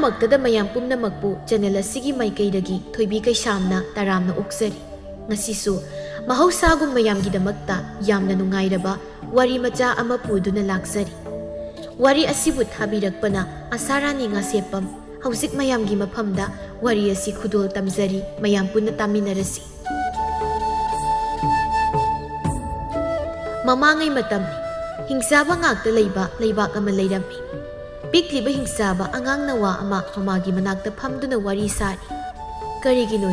ꯑꯍꯥꯟꯕꯃꯛꯇꯗ ꯃꯌꯥꯝ ꯄꯨꯝꯅꯃꯛꯄꯨ ꯆꯦꯅꯦꯜ ꯑꯁꯤꯒꯤ ꯃꯥꯏꯀꯩꯗꯒꯤ ꯊꯣꯏꯕꯤ ꯀꯩꯁꯥꯝꯅ ꯇꯔꯥꯝꯅ ꯑꯣꯛꯆꯔꯤ꯫ ꯉꯁꯤꯁꯨ ꯃꯍꯧꯁꯥꯒꯨꯝ ꯃꯌꯥꯝꯒꯤꯗꯃꯛꯇ ꯌꯥꯝꯅ ꯅꯨꯡꯉꯥꯏꯔꯕ ꯋꯥꯔꯤ ꯃꯆꯥ ꯑꯃ ꯄꯨꯗꯨꯅ ꯂꯥꯛꯆꯔꯤ꯫ ꯋꯥꯔꯤ ꯑꯁꯤꯕꯨ ꯊꯥꯕꯤꯔꯛꯄꯅ ꯑꯁꯥꯔꯥꯅꯤ ꯉꯥꯁꯦꯞꯄꯝ꯫ ꯍꯧꯖꯤꯛ ꯃꯌꯥꯝꯒꯤ ꯃꯐꯝꯗ ꯋꯥꯔꯤ ꯑꯁꯤ ꯈꯨꯗꯣꯜ ꯇꯝꯖꯔꯤ, ꯃꯌꯥꯝ ꯄꯨꯟꯅ ꯇꯥꯃꯤꯟꯅꯔꯁꯤ꯫ ꯃꯃꯥꯡꯉꯩ ꯃꯇꯝꯅꯤ, ꯍꯤꯡꯆꯥꯕ ꯉꯥꯛꯇ ꯂꯩꯕ ꯂꯩꯕꯥꯛ ꯑꯃ ꯂꯩꯔꯝꯃꯤ꯫ ꯄꯤꯛꯂꯤꯕ ꯍꯤꯡꯆꯥꯕ ꯑꯉꯥꯡ ꯅꯋꯥ ꯑꯃ ꯃꯃꯥꯒꯤ ꯃꯅꯥꯛꯇ ꯐꯝꯗꯨꯅ ꯋꯥꯔꯤ ꯁꯥꯔꯤ꯫ ꯀꯔꯤꯒꯤꯅꯣ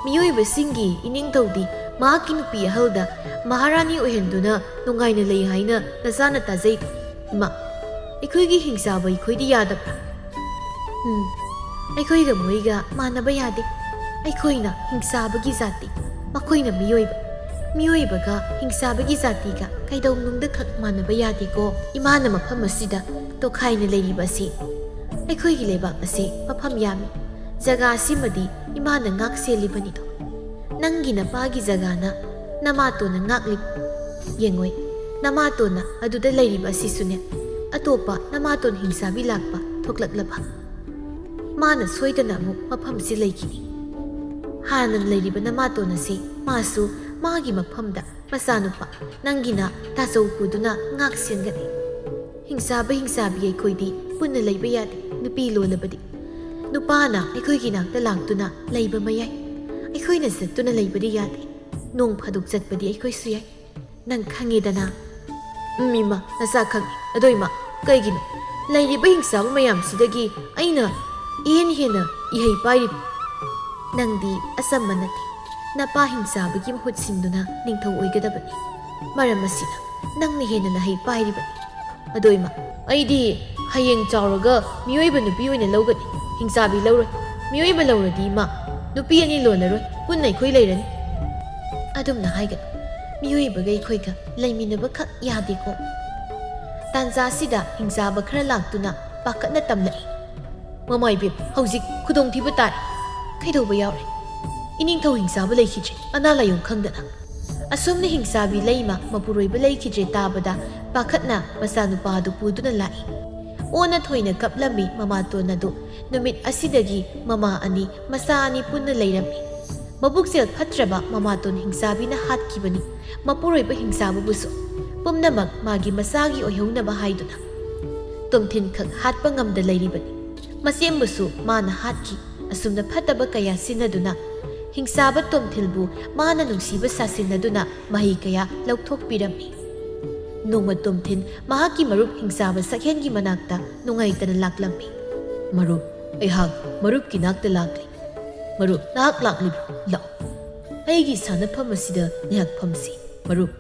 ꯃꯤꯑꯣꯏꯕꯁꯤꯡꯒꯤ ꯏꯅꯤꯡꯊꯧꯗꯤ ꯃꯍꯥꯛꯀꯤ ꯅꯨꯄꯤ ꯑꯍꯜꯗ ꯃꯍꯥꯔꯥꯅꯤ ꯑꯣꯏꯍꯟꯗꯨꯅ ꯅꯨꯡꯉꯥꯏꯅ ꯂꯩ ꯍꯥꯏꯅ ꯅꯆꯥꯅ ꯇꯥꯖꯩ꯫ ꯏꯃꯥ, ꯑꯩꯈꯣꯏꯒꯤ ꯍꯤꯡꯆꯥꯕ ꯑꯩꯈꯣꯏꯗꯤ ꯌꯥꯗꯕ꯭ꯔꯥ? ꯑꯩꯈꯣꯏꯒ ꯃꯣꯏꯒ ꯃꯥꯟꯅꯕ ꯌꯥꯗꯦ꯫ ꯑꯩꯈꯣꯏꯅ ꯍꯤꯡꯆꯥꯕꯒꯤ ꯖꯥꯇꯤ, ꯃꯈꯣꯏꯅ ꯃꯤꯑꯣꯏꯕ꯫ ꯃꯤꯑꯣꯏꯕꯒ ꯍꯤꯡꯆꯥꯕꯒꯤ ꯖꯥꯇꯤꯒ ꯀꯩꯗꯧꯅꯨꯡꯗ ꯈꯛ ꯃꯥꯟꯅꯕ ꯌꯥꯗꯦꯀꯣ꯫ ꯏꯃꯥꯅ ꯃꯐꯝ ꯑꯁꯤꯗ ꯇꯣꯈꯥꯏꯅ ꯂꯩꯔꯤꯕ ꯑꯁꯤ ꯑꯩꯈꯣꯏꯒꯤ ꯂꯩꯕꯥꯛ ꯑꯁꯤ ꯃꯐꯝ ꯌꯥꯝꯃꯤ꯫ ꯖꯒꯥ ꯑꯁꯤꯃꯗꯤ ꯏꯃꯥꯅ ꯉꯥꯛ ꯁꯦꯜꯂꯤꯕꯅꯤꯗꯣ꯫ ꯅꯪꯒꯤ ꯅꯄꯥꯒꯤ ꯖꯒꯥꯅ ꯅꯃꯥꯇꯣꯟꯅ ꯉꯥꯛꯂꯤꯕ꯫ ꯌꯦꯡꯉꯣꯏ, ꯅꯃꯥꯇꯣꯟꯅ ꯑꯗꯨꯗ ꯂꯩꯔꯤꯕ ꯑꯁꯤꯁꯨꯅꯦ ꯑꯇꯣꯞꯄ ꯅꯃꯥꯇꯣꯟ ꯍꯤꯡꯆꯥꯕꯤ ꯂꯥꯛꯄ ꯊꯣꯛꯂꯛꯂꯕ ꯃꯥꯅ ꯁꯣꯏꯗꯅ ꯑꯃꯨꯛ ꯃꯐꯝꯁꯤ ꯂꯩꯈꯤꯅꯤ꯫ ꯍꯥꯟꯅ ꯂꯩꯔꯤꯕ ꯅꯃꯥꯇꯣꯟ ꯑꯁꯤ ꯃꯥꯁꯨ ꯃꯥꯒꯤ ꯃꯐꯝꯗ ꯃꯆꯥꯅꯨꯄꯥ ꯅꯪꯒꯤꯅ ꯇꯥꯆꯧ ꯄꯨꯗꯨꯅ ꯉꯥꯛ ꯁꯦꯟꯒꯅꯤ꯫ ꯍꯤꯡꯆꯥꯕ ꯍꯤꯡꯆꯥꯕꯤ ꯑꯩꯈꯣꯏꯗꯤ ꯄꯨꯟꯅ ꯂꯩꯕ ꯌꯥꯗꯦ꯫ ꯅꯨꯄꯤ ꯂꯣꯜꯂꯕꯗꯤ ꯅꯨꯄꯥꯅ ꯑꯩꯈꯣꯏꯒꯤ ꯅꯥꯛꯇ ꯂꯥꯛꯇꯨꯅ ꯂꯩꯕ ꯃꯌꯥꯏ, ꯑꯩꯈꯣꯏꯅ ꯆꯠꯇꯨꯅ ꯂꯩꯕꯗꯤ ꯌꯥꯗꯦ꯫ ꯅꯣꯡ ꯐꯥꯗꯣꯛ ꯆꯠꯄꯗꯤ ꯑꯩꯈꯣꯏꯁꯨ ꯌꯥꯏ, ꯅꯪ ꯈꯪꯉꯦꯗꯅ꯫ ꯏꯃꯥ, ꯅꯆꯥ ꯈꯪꯉꯤ꯫ ꯑꯗꯣ ꯏꯃꯥ, ꯀꯩꯒꯤꯅꯣ ꯂꯩꯔꯤꯕ ꯍꯤꯡꯆꯥꯕ ꯃꯌꯥꯝꯁꯤꯗꯒꯤ ꯑꯩꯅ ꯏꯍꯦꯟ ꯍꯦꯟꯅ ꯏꯍꯩ ꯄꯥꯏꯔꯤꯕ? ꯅꯪꯗꯤ ꯑꯆꯝꯕ ꯅꯠꯇꯦ꯫ ꯅꯄꯥ ꯍꯤꯡꯆꯥꯕꯒꯤ ꯃꯍꯨꯠ ꯁꯤꯟꯗꯨꯅ ꯅꯤꯡꯊꯧ ꯑꯣꯏꯒꯗꯕꯅꯤ꯫ ꯃꯔꯝ ꯑꯁꯤꯅ ꯅꯪꯅ ꯍꯦꯟꯅ ꯅꯍꯩ ꯄꯥꯏꯔꯤꯕꯅꯤ꯫ ꯑꯗꯣ ꯏꯃꯥ, ꯑꯩꯗꯤ ꯍꯌꯦꯡ ꯆꯥꯎꯔꯒ ꯃꯤꯑꯣꯏꯕ ꯅꯨꯄꯤ ꯑꯣꯏꯅ ꯂꯧꯒꯅꯤ, ꯍꯤꯡꯆꯥꯕꯤ ꯂꯧꯔꯣꯏ꯫ ꯃꯤꯑꯣꯏꯕ ꯂꯧꯔꯗꯤ ꯏꯃꯥ, ꯅꯨꯄꯤ ꯑꯅꯤ ꯂꯣꯟꯅꯔꯣꯏ, ꯄꯨꯟꯅ ꯑꯩꯈꯣꯏ ꯂꯩꯔꯅꯤ꯫ ꯑꯗꯨꯝꯅ ꯍꯥꯏꯒꯅꯨ, ꯃꯤꯑꯣꯏꯕꯒ ꯑꯩꯈꯣꯏꯒ ꯂꯩꯃꯤꯟꯅꯕ ꯈꯛ ꯌꯥꯗꯦꯀꯣ꯫ ꯇꯥꯟꯖꯥꯁꯤꯗ ꯍꯤꯡꯆꯥꯕ ꯈꯔ ꯂꯥꯛꯇꯨꯅ ꯄꯥꯈꯠꯅ ꯇꯝꯂꯛꯏ꯫ ꯃꯃꯥ ꯏꯕꯦꯝ, ꯍꯧꯖꯤꯛ ꯈꯨꯗꯣꯡꯊꯤꯕ ꯇꯥꯔꯦ꯫ ꯀꯩꯗꯧꯕ ꯌꯥꯎꯔꯦ? ꯏꯅꯤꯡꯊꯧ ꯍꯤꯡꯆꯥꯕ ꯂꯩꯈꯤꯗ꯭ꯔꯦ, ꯑꯅꯥ ꯂꯥꯏꯌꯣꯡ ꯈꯪꯗꯅ꯫ ꯑꯁꯨꯝꯅ ꯍꯤꯡꯆꯥꯕꯤ ꯂꯩꯃ ꯃꯄꯨꯔꯣꯏꯕ ꯂꯩꯈꯤꯗ꯭ꯔꯦ ꯇꯥꯕꯗ ꯄꯥꯈꯠꯅ ꯃꯆꯥꯅꯨꯄꯥ ꯑꯗꯨ ꯄꯨꯗꯨꯅ ꯂꯥꯛꯏ꯫ ꯑꯣꯟꯅ ꯊꯣꯏꯅ ꯀꯞꯂꯝꯃꯤ ꯃꯃꯥꯇꯣꯟ ꯑꯗꯨ꯫ ꯅꯨꯃꯤꯠ ꯑꯁꯤꯗꯒꯤ ꯃꯃꯥ ꯑꯅꯤ ꯃꯆꯥ ꯑꯅꯤ ꯄꯨꯟꯅ ꯂꯩꯔꯝꯃꯤ꯫ ꯃꯕꯨꯛꯆꯦꯜ ꯐꯠꯇ꯭ꯔꯕ ꯃꯃꯥꯇꯣꯟ ꯍꯤꯡꯆꯥꯕꯤꯅ ꯍꯥꯠꯈꯤꯕꯅꯤ ꯃꯄꯨꯔꯣꯏꯕ ꯍꯤꯡꯆꯥꯕꯕꯨꯁꯨ, ꯄꯨꯝꯅꯃꯛ ꯃꯥꯒꯤ ꯃꯆꯥꯒꯤ ꯑꯣꯏꯍꯧꯅꯕ ꯍꯥꯏꯗꯨꯅ꯫ ꯇꯣꯝꯊꯤꯟ ꯈꯛ ꯍꯥꯠꯄ ꯉꯝꯗ ꯂꯩꯔꯤꯕꯅꯤ, ꯃꯆꯦꯝꯕꯨꯁꯨ ꯃꯥꯅ ꯍꯥꯠꯈꯤ꯫ ꯑꯁꯨꯝꯅ ꯐꯠꯇꯕ ꯀꯌꯥ ꯁꯤꯟꯅꯗꯨꯅ ꯍꯤꯡꯆꯥꯕ ꯇꯣꯝꯊꯤꯜꯕꯨ ꯃꯥꯅ ꯅꯨꯡꯁꯤꯕ ꯁꯥꯁꯤꯟꯅꯗꯨꯅ ꯃꯍꯩ ꯀꯌꯥ ꯂꯧꯊꯣꯛꯄꯤꯔꯝꯃꯤ꯫ ꯅꯣꯡꯃ ꯇꯣꯝꯊꯤꯟ ꯃꯍꯥꯛꯀꯤ ꯃꯔꯨꯞ ꯍꯤꯡꯆꯥꯕ ꯁꯛꯍꯦꯟꯒꯤ ꯃꯅꯥꯛꯇ ꯅꯨꯡꯉꯥꯏꯇꯅ ꯂꯥꯛꯂꯝꯃꯤ꯫ ꯃꯔꯨꯞ, ꯑꯩꯍꯥꯛ ꯃꯔꯨꯞꯀꯤ ꯅꯥꯛꯇ ꯂꯥꯛꯂꯤ꯫ ꯃꯔꯨꯞ, ꯅꯍꯥꯛ ꯂꯥꯛꯂꯤꯕ꯭ꯔꯣ? ꯂꯥꯛꯑꯣ, ꯑꯩꯒꯤ ꯁꯥꯟꯅꯐꯝ ꯑꯁꯤꯗ ꯅꯍꯥꯛ ꯐꯝꯁꯤ꯫ ꯃꯔꯨꯞ,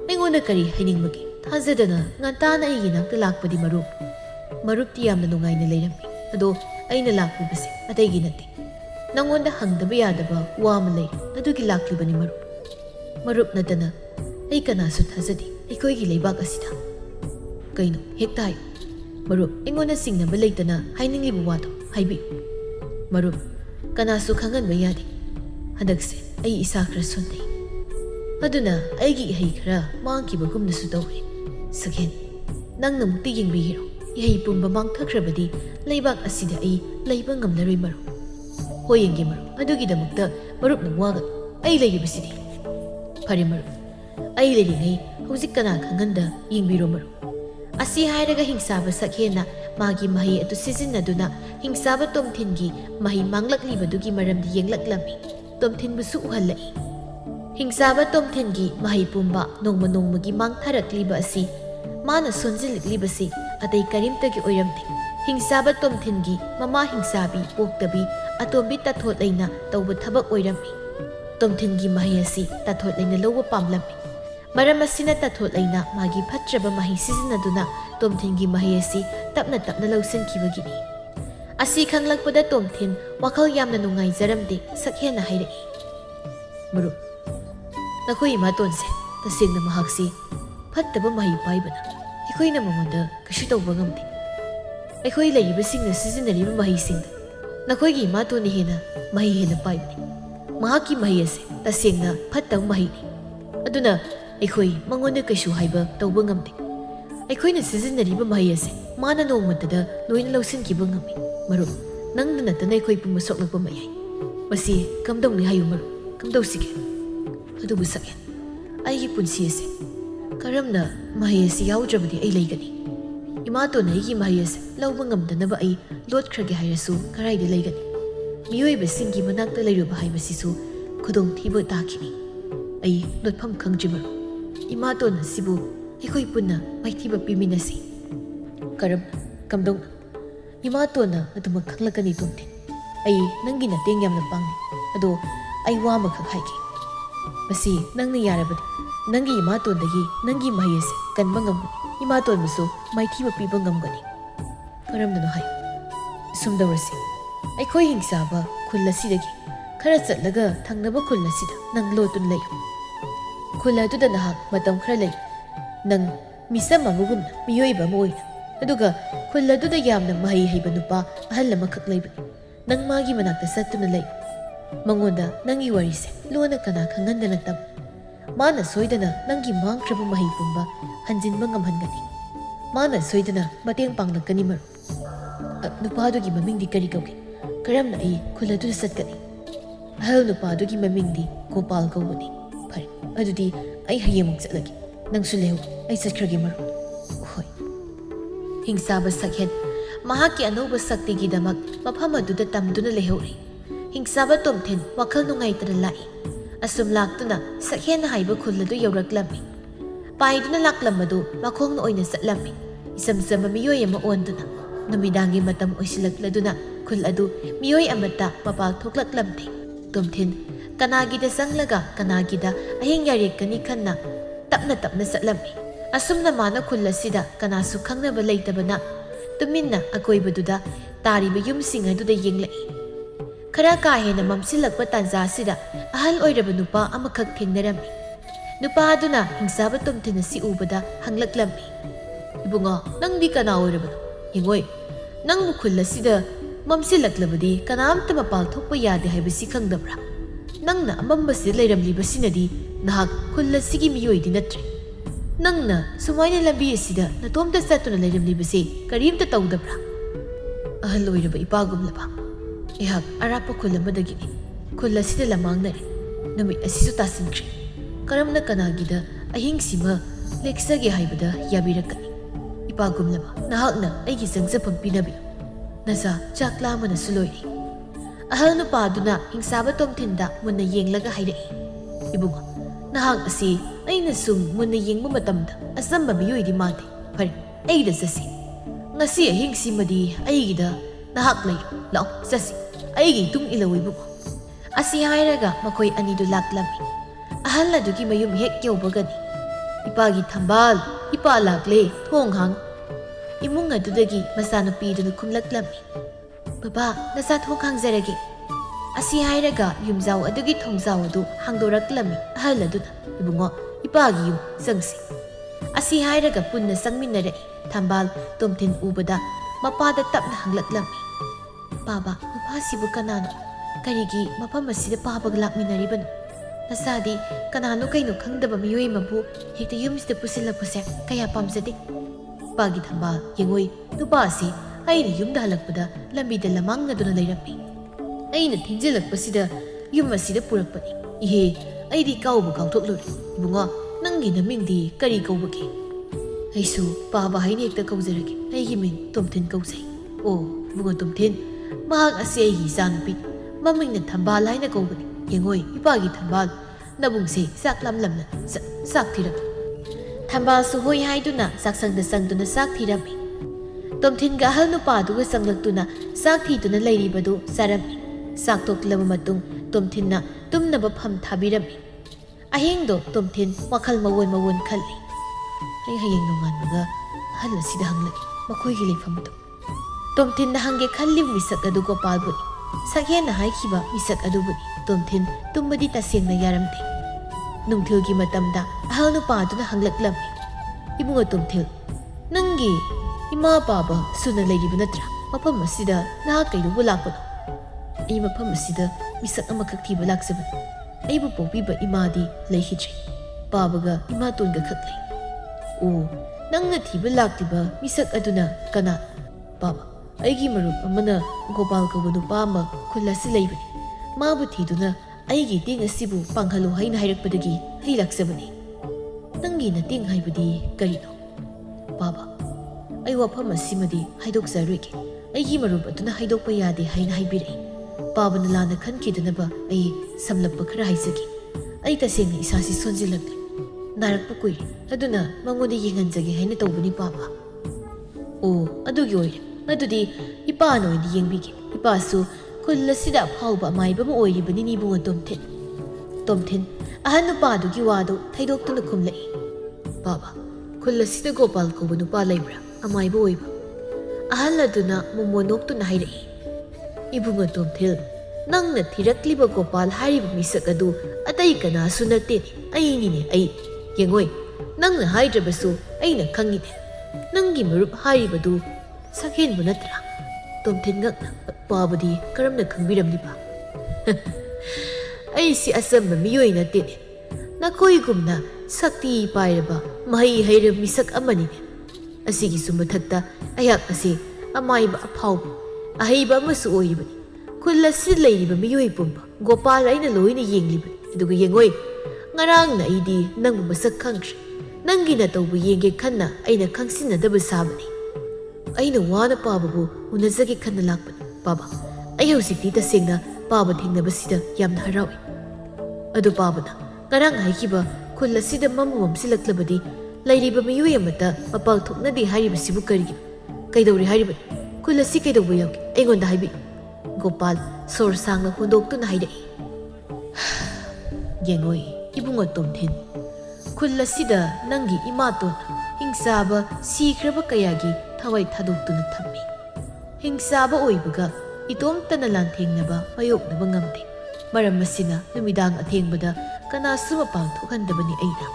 ꯑꯩꯉꯣꯟꯗ ꯀꯔꯤ ꯍꯥꯏꯅꯤꯡꯕꯒꯦ? ꯊꯥꯖꯗꯅ ꯉꯟꯇꯥꯅ ꯑꯩꯒꯤ ꯅꯥꯛꯇ ꯂꯥꯛꯄꯗꯤ ꯃꯔꯨꯞ? ꯃꯔꯨꯞꯇꯤ ꯌꯥꯝꯅ ꯅꯨꯡꯉꯥꯏꯅ ꯂꯩꯔꯝꯃꯤ꯫ ꯑꯗꯣ ꯑꯩꯅ ꯂꯥꯛꯂꯤꯕꯁꯦ ꯑꯇꯩꯒꯤ ꯅꯠꯇꯦ, ꯅꯪꯉꯣꯟꯗ ꯍꯪꯗꯕ ꯌꯥꯗꯕ ꯋꯥ ꯑꯃ ꯂꯩ, ꯑꯗꯨꯒꯤ ꯂꯥꯛꯂꯤꯕꯅꯤ ꯃꯔꯨꯞ꯫ ꯃꯔꯨꯞ ꯅꯠꯇꯅ ꯑꯩ ꯀꯅꯥꯁꯨ ꯊꯥꯖꯗꯦ ꯑꯩꯈꯣꯏꯒꯤ ꯂꯩꯕꯥꯛ ꯑꯁꯤꯗ꯫ ꯀꯩꯅꯣ, ꯍꯦꯛꯇ ꯍꯥꯏꯌꯨ ꯃꯔꯨꯞ, ꯑꯩꯉꯣꯟꯗ ꯆꯤꯡꯅꯕ ꯂꯩꯇꯅ ꯍꯥꯏꯅꯤꯡꯂꯤꯕ ꯋꯥꯗꯣ ꯍꯥꯏꯕꯤꯌꯨ꯫ ꯃꯔꯨꯞ, ꯀꯅꯥꯁꯨ ꯈꯪꯍꯟꯕ ꯌꯥꯗꯦ, ꯍꯟꯗꯛꯁꯦ ꯑꯩ ꯏꯁꯥ ꯈꯔ ꯁꯣꯟꯊꯩ, ꯑꯗꯨꯅ ꯑꯩꯒꯤ ꯏꯍꯩ ꯈꯔ ꯃꯥꯡꯈꯤꯕꯒꯨꯝꯅꯁꯨ ꯇꯧꯋꯤ꯫ ꯁꯛꯍꯦꯟ, ꯅꯪꯅ ꯑꯃꯨꯛꯇ ꯌꯦꯡꯕꯤꯒꯦꯔꯣ? ꯏꯍꯩ ꯄꯨꯝꯕ ꯃꯥꯡꯊꯈ꯭ꯔꯕꯗꯤ ꯂꯩꯕꯥꯛ ꯑꯁꯤꯗ ꯑꯩ ꯂꯩꯕ ꯉꯝꯂꯔꯣꯏ ꯃꯔꯨꯞ꯫ ꯍꯣꯏ ꯌꯦꯡꯒꯦ ꯃꯔꯨꯞ, ꯑꯗꯨꯒꯤꯗꯃꯛꯇ ꯃꯔꯨꯞꯅ ꯋꯥꯒꯅꯨ, ꯑꯩ ꯂꯩꯔꯤꯕꯁꯤꯗꯤ꯫ ꯐꯔꯦ ꯃꯔꯨꯞ, ꯑꯩ ꯂꯩꯔꯤꯉꯩ ꯍꯧꯖꯤꯛ ꯀꯅꯥ ꯈꯪꯍꯟꯗ ꯌꯦꯡꯕꯤꯔꯣ ꯃꯔꯨꯞ꯫ ꯑꯁꯤ ꯍꯥꯏꯔꯒ ꯍꯤꯡꯆꯥꯕ ꯁꯛꯍꯦꯟꯅ ꯃꯥꯒꯤ ꯃꯍꯩ ꯑꯗꯨ ꯁꯤꯖꯤꯟꯅꯗꯨꯅ ꯍꯤꯡꯆꯥꯕ ꯇꯣꯝꯊꯤꯟꯒꯤ ꯃꯍꯩ ꯃꯥꯡꯂꯛꯂꯤꯕꯗꯨꯒꯤ ꯃꯔꯝꯗ ꯌꯦꯡꯂꯛꯂꯝꯃꯤ, ꯇꯣꯝꯊꯤꯟꯕꯨꯁꯨ ꯎꯍꯜꯂꯛꯏ꯫ ꯍꯤꯡꯆꯥꯕ ꯇꯣꯝꯊꯤꯟꯒꯤ ꯃꯍꯩ ꯄꯨꯝꯕ ꯅꯣꯡꯃ ꯅꯣꯡꯃꯒꯤ ꯃꯥꯡꯊꯔꯛꯂꯤꯕ ꯑꯁꯤ, ꯃꯥꯅ ꯁꯣꯟꯖꯤꯜꯂꯛꯂꯤꯕꯁꯤ ꯑꯇꯩ ꯀꯔꯤꯝꯇꯒꯤ ꯑꯣꯏꯔꯝꯗꯦ, ꯍꯤꯡꯆꯥꯕ ꯇꯣꯝꯊꯤꯟꯒꯤ ꯃꯃꯥ ꯍꯤꯡꯆꯥꯕꯤ ꯄꯣꯛꯇꯕꯤ ꯑꯇꯣꯝꯕꯤ ꯇꯥꯊꯣꯠ ꯂꯩꯅ ꯇꯧꯕ ꯊꯕꯛ ꯑꯣꯏꯔꯝꯃꯤ꯫ ꯇꯣꯝꯊꯤꯟꯒꯤ ꯃꯍꯩ ꯑꯁꯤ ꯇꯥꯊꯣꯠ ꯂꯩꯅ ꯂꯧꯕ ꯄꯥꯝꯂꯝꯃꯤ꯫ ꯃꯔꯝ ꯑꯁꯤꯅ ꯇꯥꯊꯣꯠ ꯂꯩꯅ ꯃꯥꯒꯤ ꯐꯠꯇ꯭ꯔꯕ ꯃꯍꯩ ꯁꯤꯖꯤꯟꯅꯗꯨꯅ ꯇꯣꯝꯊꯤꯟꯒꯤ ꯃꯍꯩ ꯑꯁꯤ ꯇꯞꯅ ꯇꯞꯅ ꯂꯧꯁꯤꯟꯈꯤꯕꯒꯤꯅꯤ꯫ ꯑꯁꯤ ꯈꯪꯂꯛꯄꯗ ꯇꯣꯝꯊꯤꯟ ꯋꯥꯈꯜ ꯌꯥꯝꯅ ꯅꯨꯡꯉꯥꯏꯖꯔꯝꯗꯦ꯫ ꯁꯛꯍꯦꯟꯅ ꯍꯥꯏꯔꯛꯏ, ꯃꯔꯨꯞ, ꯅꯈꯣꯏ ꯏꯃꯥꯇꯣꯟꯁꯦ ꯇꯁꯦꯡꯅ ꯃꯍꯥꯛꯁꯤ ꯐꯠꯇꯕ ꯃꯍꯩ ꯄꯥꯏꯕꯅ ꯑꯩꯈꯣꯏꯅ ꯃꯉꯣꯟꯗ ꯀꯩꯁꯨ ꯇꯧꯕ ꯉꯝꯗꯦ꯫ ꯑꯩꯈꯣꯏ ꯂꯩꯔꯤꯕꯁꯤꯡꯅ ꯁꯤꯖꯤꯟꯅꯔꯤꯕ ꯃꯍꯩꯁꯤꯡꯗ ꯅꯈꯣꯏꯒꯤ ꯏꯃꯥꯇꯣꯟꯅ ꯍꯦꯟꯅ ꯃꯍꯩ ꯍꯦꯟꯅ ꯄꯥꯏꯕꯅꯤ꯫ ꯃꯍꯥꯛꯀꯤ ꯃꯍꯩ ꯑꯁꯤ ꯇꯁꯦꯡꯅ ꯐꯠꯇꯕ ꯃꯍꯩꯅꯤ, ꯑꯗꯨꯅ ꯑꯩꯈꯣꯏ ꯃꯉꯣꯟꯗ ꯀꯩꯁꯨ ꯍꯥꯏꯕ ꯇꯧꯕ ꯉꯝꯗꯦ꯫ ꯑꯩꯈꯣꯏꯅ ꯁꯤꯖꯤꯟꯅꯔꯤꯕ ꯃꯍꯩ ꯑꯁꯤ ꯃꯥꯅ ꯅꯣꯡꯃꯇꯗ ꯂꯣꯏꯅ ꯂꯧꯁꯤꯟꯈꯤꯕ ꯉꯝꯃꯤ꯫ Marup, nang nanatana aikoy pumasok nagpamayay. Masi, kamdaw ni hayo marup. Kamdaw sige. Adubu sakyan. Aigi punsi ase. Karamna mahay ase yaudramadi ay laygani. Imato na aigi mahay ase lauba ngamdanaba ay lot krage hayrasu karayda laygani. Miyoy basingi manakta layruba hay masisu kudong tiba takini. Ay lotpam kangjimaro. Imato na sibu aikoy punna may tiba piminasi. Karam, kamdaw na. Imato na adumag kaglagani tumtin. Ay nang ginating yam na pangni. Ado ay wama kaghaiki. Masi nang niyarabadi. Nangi imato dagi nangi mahayas kan mangam. Imato muso may tiba piba ngamgani. Karam na no hayo. Sumdawrasi. Ay koy hingsaba kullasi dagi. Karasat laga tangnaba kullasi da nang lotun layo. Kulla tu da nahak matam kara layo. Nang misa mamugum na miyoy ba mo na. Aduga kulla tu da yam na mahay hayba nupa ahal na makaklayba. Nang magi manakta sa tu na layo. Mangonda nangi warise luana kana kanganda na tam. Mana soidana nangi mangkraba mahay pumba hanjin mangamhangani. Mana soidana mateng panglagkani maru. Nupadogi maming di kari kawgi. Karam na ay kuladu satkani. Ahal nupadogi maming di Gopal kawgani. Pari, adudi ay hayamong salagi. Nang suleho ay satkragi maru. Uhoy. Hingsaba sakyan, mahaki anoba sakti gidamag mapamaduda tamduna lehori. Hingsaba tomten wakal nungay taralai. Asum laktuna sakyan na hayba kulladu yawraglami. Paiduna laklamadu makong nooy na satlami. Isamsama miyoy ang maonduna. Numidangi matam o silagladuna kulladu miyoy ang mata mapagtuklaklamti. Tomten kanagida sanglaga kanagida ahing yarik kanikan na tapna satlami. Asum na mana kullasida kanasukang na balay tabana. Tumin na ako'y baduda tariba yumsinga duda yenglai. Kara kahe na mamsilagpa tanza sida ahal oiraba nupa ang makagting narami. Nupa aduna hingsaba tumtin na si ubada hanglaglami. Ibu nga, nang di ka na oiraba no. Hingoy, nang nukulla sida mamsilaglabadi kanam tamapaltok pa yade hay basi kang dabra. Nang na amambasi layramli basi na di nahag kulla sige miyoy di natri. Nang na sumay na labi sida na tumta sa ito na layramli basi karim tataw dabra. Ahal oiraba ipagom labang. Ihag arapa kulla madagini. Kulla sida lamang na rin. Namit asiso tasin kri. Karam na kanagida ahing sima leksagi haibada yabirakani. Ipagum lama nahag na ay gisang sa pagpinabi. Nasa chaklama na suloy ni. Ahal na pa na hingsaba tomtinda muna yenglaga hayrai. Ibu nga nahag asi ay nasum muna yeng mamatamda asam mamiyoy di mati. Pari ay da sasi. Ngasi ahing sima di ay gida nahaklay lao sasi. Ay tung ilaway buko. Asi hayraga makoy anido laklami. Ahal na dugi mayum hek yaw bagani. Ipagi tambal, ipalagle, thonghang. Imong nga dudagi masano pido na kumlaklami. Baba, nasa thonghang zaragi. Asi hayraga yumzaw adugi thongzaw adu hangdoraklami. Ahal na duna. Ibu nga, ipagi yung sangsi. Asi hayraga punna sangminarai. Tambal, tumtin ubada, mapada tap na hanglaklami. Baba, mapasibu kanano. Karigi mapamasi na papaglakminaribano. Nasadi, kanano kayo kangdaba miyoy mabu, hikta yumis na pusila pusek, kaya pamsadik. Pagit hamba, yengoy, nubasi, ay na yung dalagpada, lambida lamang na doon layrampi. Ay na tinsilagpasida, yumasida purakpani. Ihe, ay di kau bukaw toklori. Ibu nga, nang ginaming di kari kau bagi. Ay su, pabahay ni hikta kauzaragi, ay himin, tumtin kauzay. O, bunga tumtin, mahag asi ay hisanupit. Maming na tambalay na kaubani. Yengoy, ipagi tambal. Nabungsi, saklamlam na, sak tirap. Tambal suhoy hay na, saksang na sak tirami. Tomtin ga ahal no pa duga sanglak na, sak tito na layriba do sarami. Sak tok lamamatong tomtin na, tumnabapam tabirami. Ahing do, tomtin, wakal mawon kali. Ay hayang nungan mga, ahal na sida hanglag, makoy gilay pamato. Tomtin na hangge kalim misak na dugo palbuni. Sakyan na hay kiba misak adubuni. Tomtin tumbadi tasiyang na yaramti. Nung tilgi matamda ahal no pa na hanglaklami. Ibu nga tomtil. Nanggi ima baba suna lady banatra. Mapamasida nakakaido wala ko no. Ay mapamasida misak ang makaktiba laksaban. Ay bupopi ba imadi layhidri. Baba ga imatun ga kaklay. O nang natiba laktiba misak aduna kana. Baba ꯑꯩꯒꯤ ꯃꯔꯨꯞ ꯑꯃꯅ ꯒꯣꯄꯥꯜ ꯀꯧꯕ ꯅꯨꯄꯥ ꯑꯃ ꯈꯨꯜ ꯑꯁꯤ ꯂꯩꯕꯅꯤ. ꯃꯥꯕꯨ ꯊꯤꯗꯨꯅ ꯑꯩꯒꯤ ꯇꯦꯡ ꯑꯁꯤꯕꯨ ꯄꯥꯡꯍꯜꯂꯨ ꯍꯥꯏꯅ ꯍꯥꯏꯔꯛꯄꯗꯒꯤ ꯑꯩ ꯂꯥꯛꯆꯕꯅꯤ. ꯅꯪꯒꯤ ꯅꯇꯦꯡ ꯍꯥꯏꯕꯗꯤ ꯀꯔꯤꯅꯣ? ꯕꯥꯕꯥ, ꯑꯩ ꯋꯥꯐꯝ ꯑꯁꯤꯃꯗꯤ ꯍꯥꯏꯗꯣꯛꯆꯔꯣꯏꯒꯦ. ꯑꯩꯒꯤ ꯃꯔꯨꯞ ꯑꯗꯨꯅ ꯍꯥꯏꯗꯣꯛꯄ ꯌꯥꯗꯦ ꯍꯥꯏꯅ ꯍꯥꯏꯕꯤꯔꯛꯏ. ꯕꯥꯕꯥꯅ ꯂꯥꯟꯅ ꯈꯟꯈꯤꯗꯅꯕ ꯑꯩ ꯁꯝꯂꯞꯄ ꯈꯔ ꯍꯥꯏꯖꯒꯦ. ꯑꯩ ꯇꯁꯦꯡꯅ ꯏꯁꯥꯁꯤ ꯁꯣꯟꯖꯤꯜꯂꯛꯂꯦ. ꯅꯥꯔꯛꯄ ꯀꯨꯏꯔꯦ. ꯑꯗꯨꯅ ꯃꯉꯣꯟꯗ ꯌꯦꯡꯍꯟꯖꯒꯦ ꯍꯥꯏꯅ ꯇꯧꯕꯅꯤ ꯕꯥꯕꯥ. ꯑꯣ, ꯑꯗꯨꯒꯤ ꯑꯣꯏꯔꯦ. ꯑꯗꯨꯗꯤ ꯏꯄꯥꯅ ꯑꯣꯏꯅ ꯌꯦꯡꯕꯤꯒꯦ. ꯏꯄꯥꯁꯨ ꯈꯨꯜ ꯑꯁꯤꯗ ꯑꯐꯥꯎꯕ ꯑꯃꯥꯏꯕ ꯑꯃ ꯑꯣꯏꯔꯤꯕꯅꯤꯅꯤ ꯏꯕꯨꯡꯉꯣ ꯇꯣꯝꯊꯤꯟ. ꯇꯣꯝꯊꯤꯟ ꯑꯍꯟ ꯅꯨꯄꯥꯗꯨꯒꯤ ꯋꯥꯗꯨ ꯊꯩꯗꯣꯛꯇꯨꯅ ꯈꯨꯝꯂꯛꯏ. ꯕꯥꯕꯥ, ꯈꯨꯜ ꯑꯁꯤꯗ ꯒꯣꯄꯥꯜ ꯀꯧꯕ ꯅꯨꯄꯥ ꯂꯩꯕ꯭ꯔꯥ? ꯑꯃꯥꯏꯕ ꯑꯣꯏꯕ. ꯑꯍꯜ ꯑꯗꯨꯅ ꯃꯣꯃꯣ ꯅꯣꯛꯇꯨꯅ ꯍꯥꯏꯔꯛꯏ. ꯏꯕꯨꯡꯉꯣ ꯇꯣꯝꯊꯤꯜ, ꯅꯪꯅ ꯊꯤꯔꯛꯂꯤꯕ ꯒꯣꯄꯥꯜ ꯍꯥꯏꯔꯤꯕ ꯃꯤꯁꯛ ꯑꯗꯨ ꯑꯇꯩ ꯀꯅꯥꯁꯨ ꯅꯠꯇꯦꯅꯦ. ꯑꯩꯅꯤꯅꯦ, ꯑꯩ. ꯌꯦꯡꯉꯣꯏ, ꯅꯪꯅ ꯍꯥꯏꯗ꯭ꯔꯕꯁꯨ ꯑꯩꯅ ꯈꯪꯉꯤꯅꯦ. ꯅꯪꯒꯤ ꯃꯔꯨꯞ ꯍꯥꯏꯔꯤꯕꯗꯨ ꯁꯛꯍꯦꯟꯕ ꯅꯠꯇ꯭ꯔꯥ? ꯇꯣꯝꯊꯤꯟ ꯉꯛꯅ. ꯕꯥꯕꯨꯗꯤ ꯀꯔꯝꯅ ꯈꯪꯕꯤꯔꯝꯂꯤꯕ? ꯑꯩꯁꯤ ꯑꯆꯝꯕ ꯃꯤꯑꯣꯏ ꯅꯠꯇꯦꯅꯦ. ꯅꯈꯣꯏꯒꯨꯝꯅ ꯁꯛꯇꯤ ꯄꯥꯏꯔꯕ ꯃꯍꯩ ꯍꯩꯔꯕ ꯃꯤꯁꯛ ꯑꯃꯅꯤꯅꯦ. ꯑꯁꯤꯒꯤꯁꯨ ꯃꯊꯛꯇ ꯑꯩꯍꯥꯛ ꯑꯁꯤ ꯑꯃꯥꯏꯕ ꯑꯐꯥꯎꯕ ꯑꯍꯩꯕ ꯑꯃꯁꯨ ꯑꯣꯏꯔꯤꯕꯅꯤ. ꯈꯨꯜ ꯑꯁꯤꯗ ꯂꯩꯔꯤꯕ ꯃꯤꯑꯣꯏ ꯄꯨꯝꯕ ꯒꯣꯄꯥꯜ ꯑꯩꯅ ꯂꯣꯏꯅ ꯌꯦꯡꯂꯤꯕꯅꯤ. ꯑꯗꯨꯒ ꯌꯦꯡꯉꯣꯏ, ꯉꯔꯥꯡꯅ ꯑꯩꯗꯤ ꯅꯪꯕꯨ ꯃꯁꯛ ꯈꯪꯈ꯭ꯔꯦ. ꯅꯪꯒꯤ ꯅꯇꯧꯕꯨ ꯌꯦꯡꯒꯦ ꯈꯟꯅ ꯑꯩꯅ ꯈꯪꯁꯤꯟꯅꯗꯕ ꯁꯥꯕꯅꯤ. ꯑꯩꯅ ꯋꯥꯅ ꯄꯥꯕꯕꯨ ꯎꯅꯖꯒꯦ ꯈꯟꯅ ꯂꯥꯛꯄꯅꯤ. ꯕꯥꯕꯥ, ꯑꯩ ꯍꯧꯖꯤꯛꯇꯤ ꯇꯁꯦꯡꯅ ꯄꯥꯕ ꯊꯦꯡꯅꯕꯁꯤꯗ ꯌꯥꯝꯅ ꯍꯔꯥꯎꯏ. ꯑꯗꯨ ꯄꯥꯕꯅ ꯉꯔꯥꯡ ꯍꯥꯏꯈꯤꯕ ꯈꯨꯜ ꯑꯁꯤꯗ ꯃꯝꯕꯨ ꯃꯝꯁꯤꯜꯂꯛꯂꯕꯗꯤ ꯂꯩꯔꯤꯕ ꯃꯤꯑꯣꯏ ꯑꯃꯠꯇ ꯃꯄꯥꯜ ꯊꯣꯛꯅꯗꯦ ꯍꯥꯏꯔꯤꯕꯁꯤꯕꯨ ꯀꯔꯤꯒꯤꯅꯣ? ꯀꯩꯗꯧꯔꯤ ꯍꯥꯏꯔꯤꯕꯅꯤ? ꯈꯨꯜ ꯑꯁꯤ ꯀꯩꯗꯧꯕ ꯌꯥꯎꯒꯦ? ꯑꯩꯉꯣꯟꯗ ꯍꯥꯏꯕꯤꯌꯨ. ꯒꯣꯄꯥꯜ ꯁꯣꯔ ꯁꯥꯡꯅ ꯍꯣꯟꯗꯣꯛꯇꯨꯅ ꯍꯥꯏꯔꯛꯏ. ꯌꯦꯡꯉꯣꯏ ꯏꯕꯨꯡꯉꯣ ꯇꯣꯝꯊꯤꯟ, ꯈꯨꯜ ꯑꯁꯤꯗ ꯅꯪꯒꯤ ꯏꯃꯥꯇꯣꯟꯅ ꯍꯤꯡꯆꯥꯕ ꯁꯤꯈ꯭ꯔꯕ ꯀꯌꯥꯒꯤ ꯊꯋꯥꯏ ꯊꯥꯗꯣꯛꯇꯨꯅ ꯊꯝꯃꯤ. ꯍꯤꯡꯆꯥꯕ ꯑꯣꯏꯕꯒ ꯏꯇꯣꯝꯇꯅ ꯂꯥꯟꯊꯦꯡꯅꯕ ꯃꯥꯌꯣꯛꯅꯕ ꯉꯝꯗꯦ. ꯃꯔꯝ ꯑꯁꯤꯅ ꯅꯨꯃꯤꯗꯥꯡ ꯑꯊꯦꯡꯕꯗ ꯀꯅꯥꯁꯨ ꯃꯄꯥꯟ ꯊꯣꯛꯍꯟꯗꯕꯅꯤ ꯑꯩꯅ.